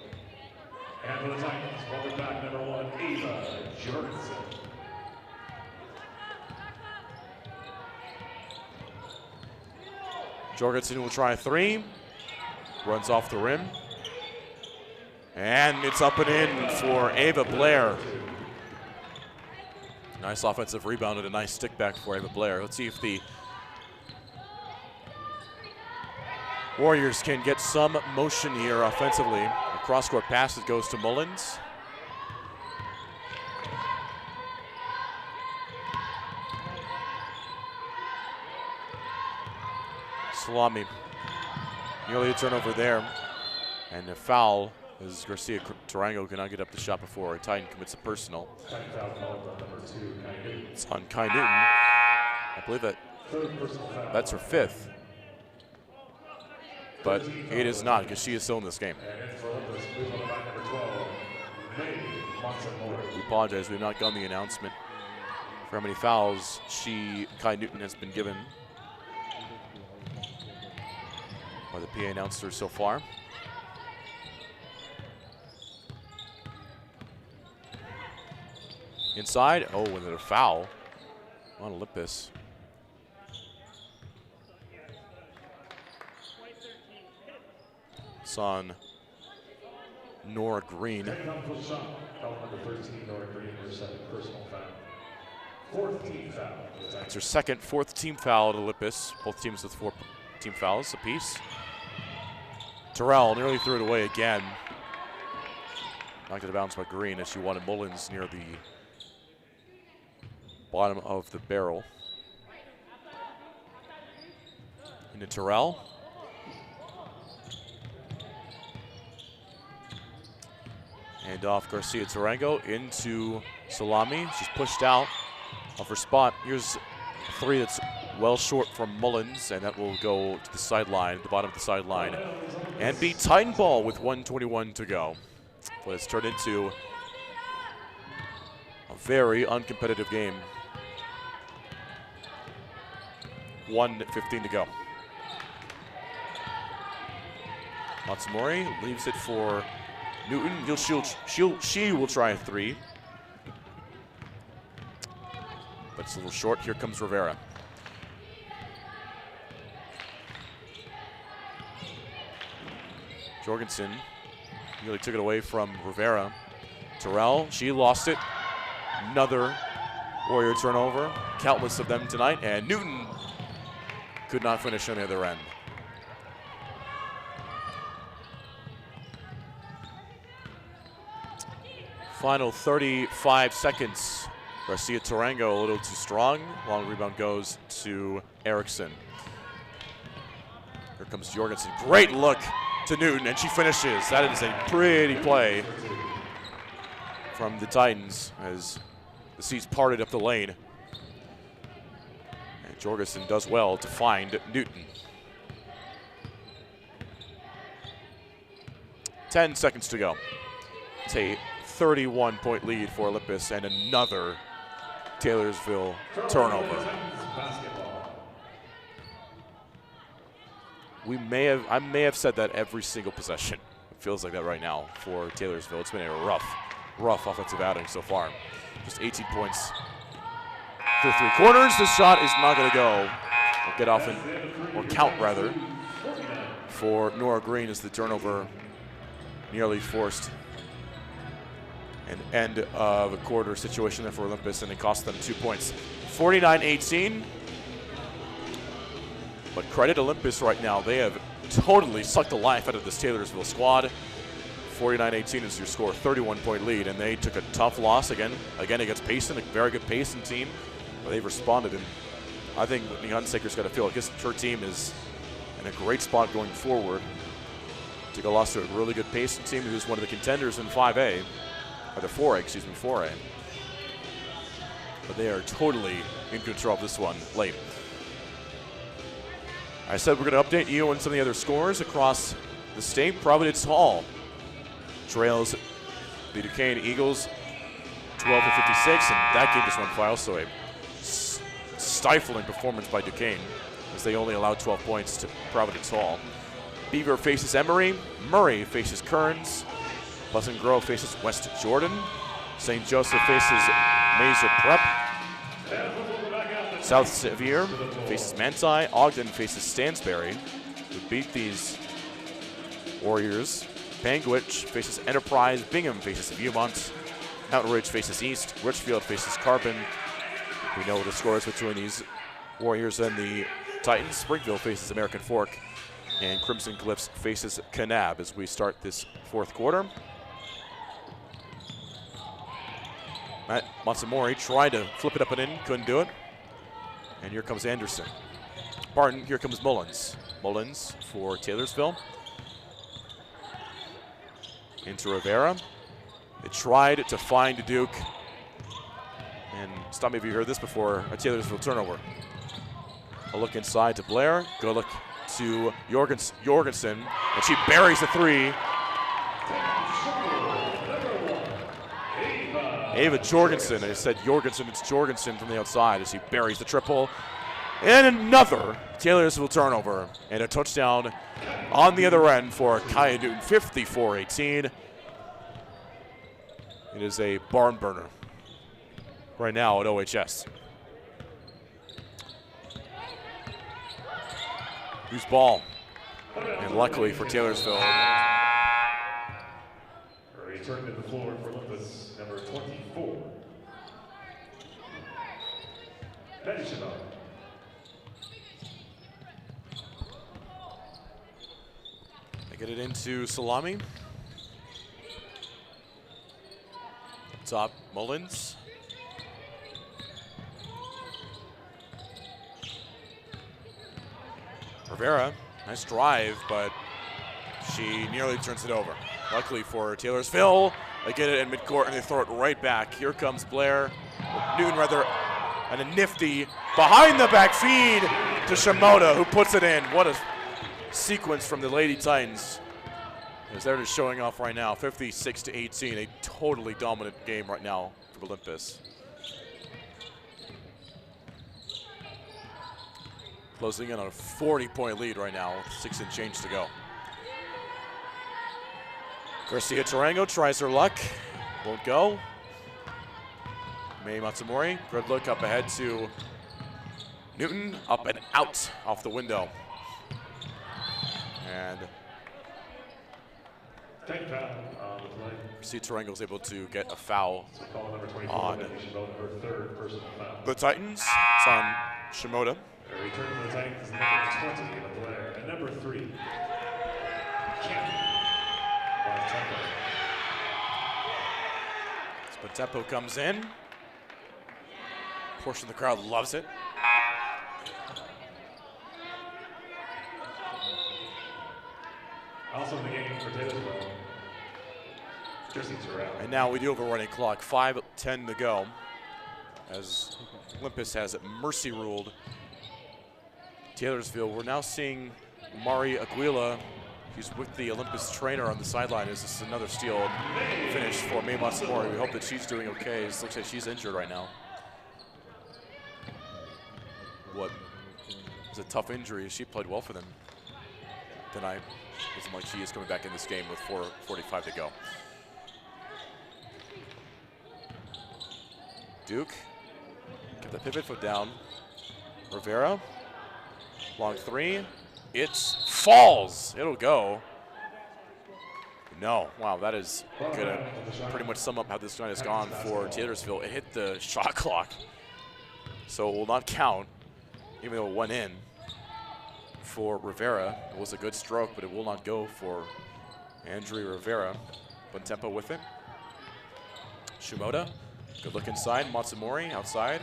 And for the Titans, welcome back number 1, Ava Jorgensen. Jorgensen will try a three. Runs off the rim. And it's up and in for Ava Blair. Nice offensive rebound and a nice stick back for Ava Blair. Let's see if the Warriors can get some motion here offensively. A cross-court pass that goes to Mullins. Salami. Nearly a turnover there. And a foul as Garcia Tarango cannot get up the shot before a Titan commits a personal. It's on Kai Newton. I believe that's her fifth. But it is not, because she is still in this game. We apologize, we have not gotten the announcement for how many fouls Kai Newton has been given by the PA announcer so far. Inside, oh, and then a foul on Olympus. It's on Nora Green. Number 13, Nora Green, her second personal foul. Fourth team foul. It's her second, fourth team foul at Olympus. Both teams with 4 team fouls apiece. Terrell nearly threw it away again. Knocked it out of bounds by Green as she wanted Mullins near the bottom of the barrel. Into Terrell. And off Garcia Tarango into Salami. She's pushed out of her spot. Here's a three that's well short from Mullins, and that will go to the sideline, the bottom of the sideline, and be Titan ball with 1:21 to go. But it's turned into a very uncompetitive game. 1:15 to go. Matsumori leaves it for Newton. She will try a three. But it's a little short. Here comes Rivera. Jorgensen nearly took it away from Rivera. Terrell, she lost it. Another Warrior turnover. Countless of them tonight. And Newton could not finish on the other end. Final 35 seconds Garcia Tarango a little too strong. Long rebound goes to Erickson. Here comes Jorgensen. Great look to Newton, and she finishes. That is a pretty play from the Titans as the seats parted up the lane. And Jorgensen does well to find Newton. 10 seconds to go. It's a 31-point lead for Olympus and another Taylorsville turnover. I may have said that every single possession. It feels like that right now for Taylorsville. It's been a rough offensive outing so far. Just 18 points through 3 quarters. This shot is not going to go. Or get off in, or count rather, for Nora Green as the turnover nearly forced an end of a quarter situation there for Olympus, and it cost them 2 points. 49-18. But credit Olympus right now. They have totally sucked the life out of this Taylorsville squad. 49-18 is your score, 31-point lead, and they took a tough loss again against Payson, a very good Payson team. But they've responded, and I think Whitney Hunsaker's got to feel like her team is in a great spot going forward. Took a loss to a really good Payson team who's one of the contenders in 5A, or the 4A, excuse me, 4A. But they are totally in control of this one late. I said we're going to update you on some of the other scores across the state. Providence Hall trails the Duquesne Eagles 12-56, and that game just went by. Also a stifling performance by Duquesne as they only allowed 12 points to Providence Hall. Beaver faces Emory. Murray faces Kearns. Pleasant Grove faces West Jordan. St. Joseph faces Mazer Prep. South Sevier faces Manti. Ogden faces Stansbury, who beat these Warriors. Panguitch faces Enterprise. Bingham faces Viewmont. Mountain Ridge faces East. Richfield faces Carbon. We know the scores between these Warriors and the Titans. Springville faces American Fork. And Crimson Cliffs faces Kanab as we start this 4th quarter. Matt Matsamori tried to flip it up and in, couldn't do it. And here comes Anderson. Pardon, here comes Mullins. Mullins for Taylorsville. Into Rivera. They tried to find Duke. And stop me if you heard this before, a Taylorsville turnover. A look inside to Blair. Good look to Jorgensen. And she buries the 3. Ava Jorgensen. I said Jorgensen, it's Jorgensen from the outside as he buries the triple. And another Taylorsville turnover. And a touchdown on the other end for Kaya Newton, 54-18. It is a barn burner right now at OHS. Who's ball? And luckily for Taylorsville. Returning to the floor for Olympus, number 24. Betty Chabot. They get it into Salami. Top Mullins. Rivera, nice drive, but she nearly turns it over. Luckily for Taylorsville, they get it in midcourt and they throw it right back. Here comes Blair, Newton rather, and a nifty behind the back feed to Shimoda, who puts it in. What a sequence from the Lady Titans. As they're just showing off right now, 56-18, a totally dominant game right now for Olympus. Closing in on a 40-point lead right now with 6 and change to go. Garcia Tarango tries her luck. Won't go. May Matsumori, good look up ahead to Newton. Up and out off the window. And Garcia Tarango is able to get a foul on the Titans. It's on Shimoda. Return to the Titans, number 20, Blair, and number 3, Spatempo comes in. portion of the crowd loves it. Also in the game for Taylorsville, jerseys are out. And now we do have a running clock, 5:10 to go, as Olympus has mercy ruled Taylorsville. We're now seeing Mari Aguila. He's with the Olympus trainer on the sideline. Is this another steal finish for May Matsumoto? We hope that she's doing okay. It looks like she's injured right now. What was a tough injury. She played well for them tonight. Doesn't like she is coming back in this game with 4:45 to go. Duke, get the pivot foot down. Rivera, long three. It falls. It'll go. No. Wow, that is going to pretty much sum up how this night has gone for Taylorsville. It hit the shot clock, so it will not count, even though it went in for Rivera. It was a good stroke, but it will not go for Andrea Rivera. Bontempo with it. Shimoda, good look inside. Matsumori outside.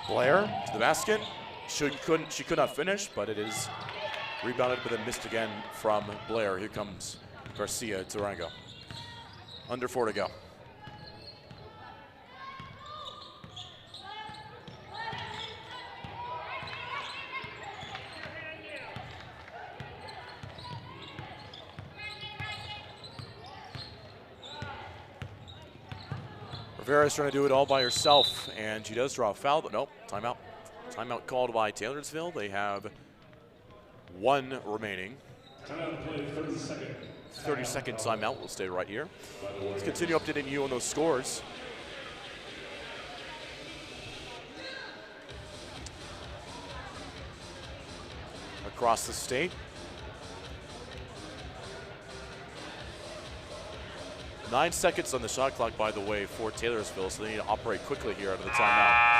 Blair to the basket. She could not finish, but it is rebounded, but then missed again from Blair. Here comes Garcia Durango. Under 4 to go. Rivera's trying to do it all by herself, and she does draw a foul, but nope, timeout. Timeout called by Taylorsville. They have 1 remaining. 30-second timeout. We'll stay right here. Let's continue updating you on those scores. Across the state. 9 seconds on the shot clock, by the way, for Taylorsville, so they need to operate quickly here out of the timeout.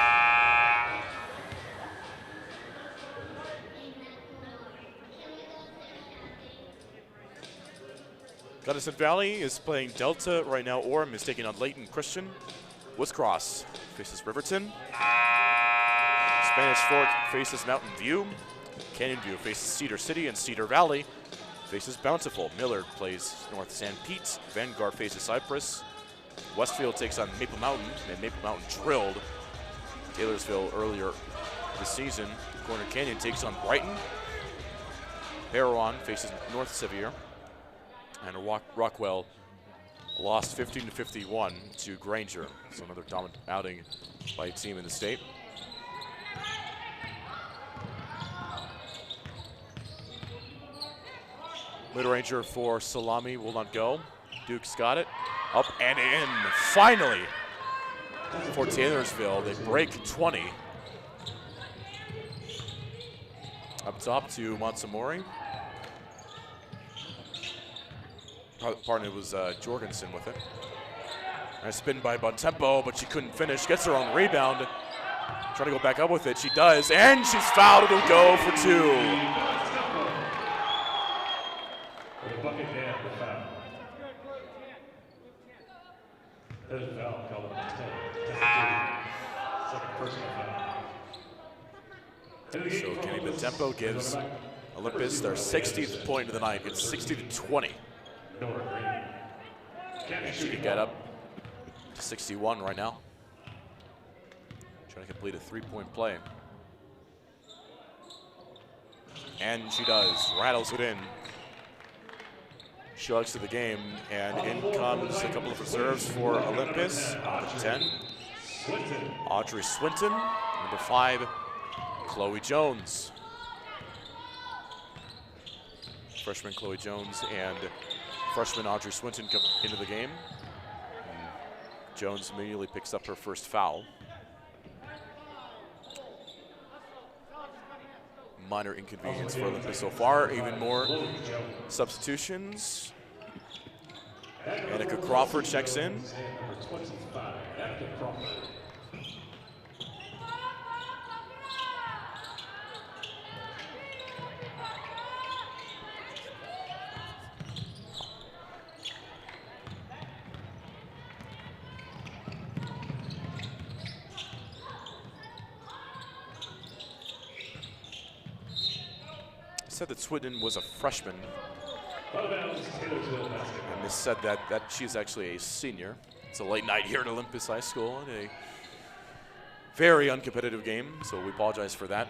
Gunnison Valley is playing Delta right now. Orem is taking on Layton Christian. Woods Cross faces Riverton. Spanish Fork faces Mountain View. Canyon View faces Cedar City, and Cedar Valley faces Bountiful. Millard plays North San Pete. Vanguard faces Cypress. Westfield takes on Maple Mountain, and Maple Mountain drilled Taylorsville earlier this season. Corner Canyon takes on Brighton. Barron faces North Sevier. And Rockwell lost 15-51 to Granger. So another dominant outing by a team in the state. Mid-ranger for Salami will not go. Duke's got it. Up and in, finally, for Taylorsville. They break 20. Up top to Matsumori. Pardon, it was Jorgensen with it. And a spin by Bontempo, but she couldn't finish. Gets her own rebound. Trying to go back up with it. She does, and she's fouled. It'll go for 2. Bucket and the foul. There's a foul called second personal foul. So Kenny Bontempo gives Olympus their 60th point of the night. It's 60-20. And she can get up to 61 right now. Trying to complete a 3-point play. And she does. Rattles it in. She likes to the game, and in comes a couple of reserves for Olympus. Number 10, Audrey Swinton. Number 5, Chloe Jones. Freshman Chloe Jones and freshman Audrey Swinton come into the game. And Jones immediately picks up her first foul. Minor inconvenience for Olympus so far. Even more substitutions. Annika Crawford checks in. said that Swinton was a freshman. Out of bounds, Taylorsville basketball. And Miss said that she's actually a senior. It's a late night here at Olympus High School and a very uncompetitive game, so we apologize for that.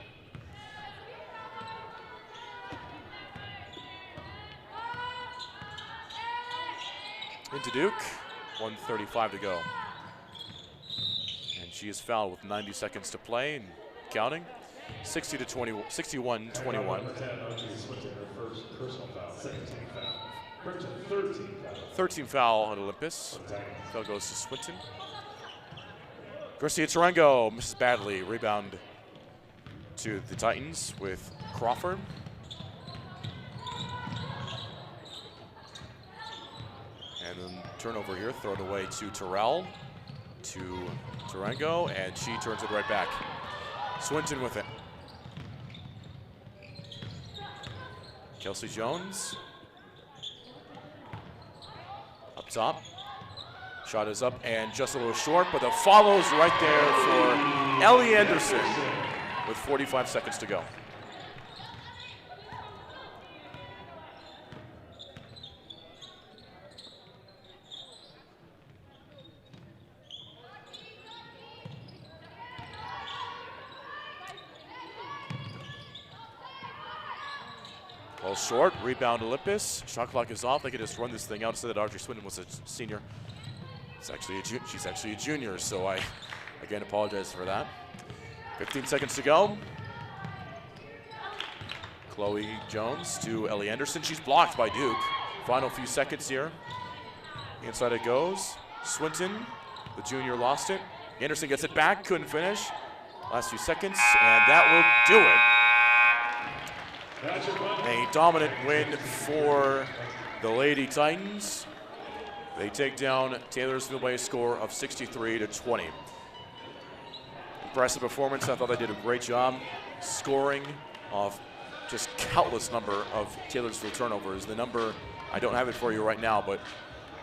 Into Duke, 1:35 to go. And she is fouled with 90 seconds to play and counting. 61-21. 13 foul at Olympus. Foul goes to Swinton. Garcia Tarango misses badly. Rebound to the Titans with Crawford. And then turnover here, thrown away to Terrell, to Tarango, and she turns it right back. Swinton with it. Kelsey Jones. Up top. Shot is up and just a little short, but the follow's right there for Ellie Anderson with 45 seconds to go. Well, short, rebound Olympus. Shot clock is off. They could just run this thing out instead that Audrey Swinton was a senior. She's actually a junior, so I again apologize for that. 15 seconds to go. Chloe Jones to Ellie Anderson. She's blocked by Duke. Final few seconds here. Inside it goes. Swinton, the junior, lost it. Anderson gets it back, couldn't finish. Last few seconds, and that will do it. A dominant win for the Lady Titans. They take down Taylorsville by a score of 63-20. Impressive performance. I thought they did a great job scoring off just countless number of Taylorsville turnovers. The number, I don't have it for you right now, but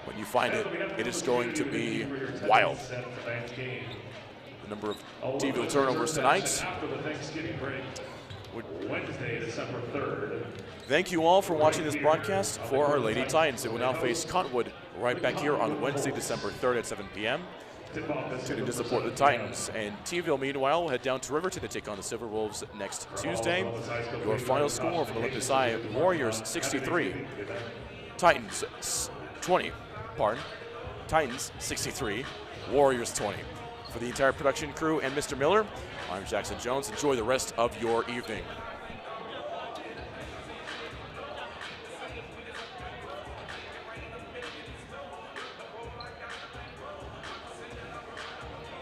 when you find it, it is going to be wild. The number of Taylorsville turnovers tonight. Wednesday, December 3rd. Thank you all for watching this broadcast for our Lady Titans. They will now face Cottonwood right back here on Wednesday, December 3rd at 7 p.m. Tune in to support the Titans. And T-ville, meanwhile, will head down to River to take on the Silver Wolves next Tuesday. Your final score from Olympus High, Warriors 63, Titans 20, Titans 63, Warriors 20. For the entire production crew and Mr. Miller, I'm Jackson Jones. Enjoy the rest of your evening.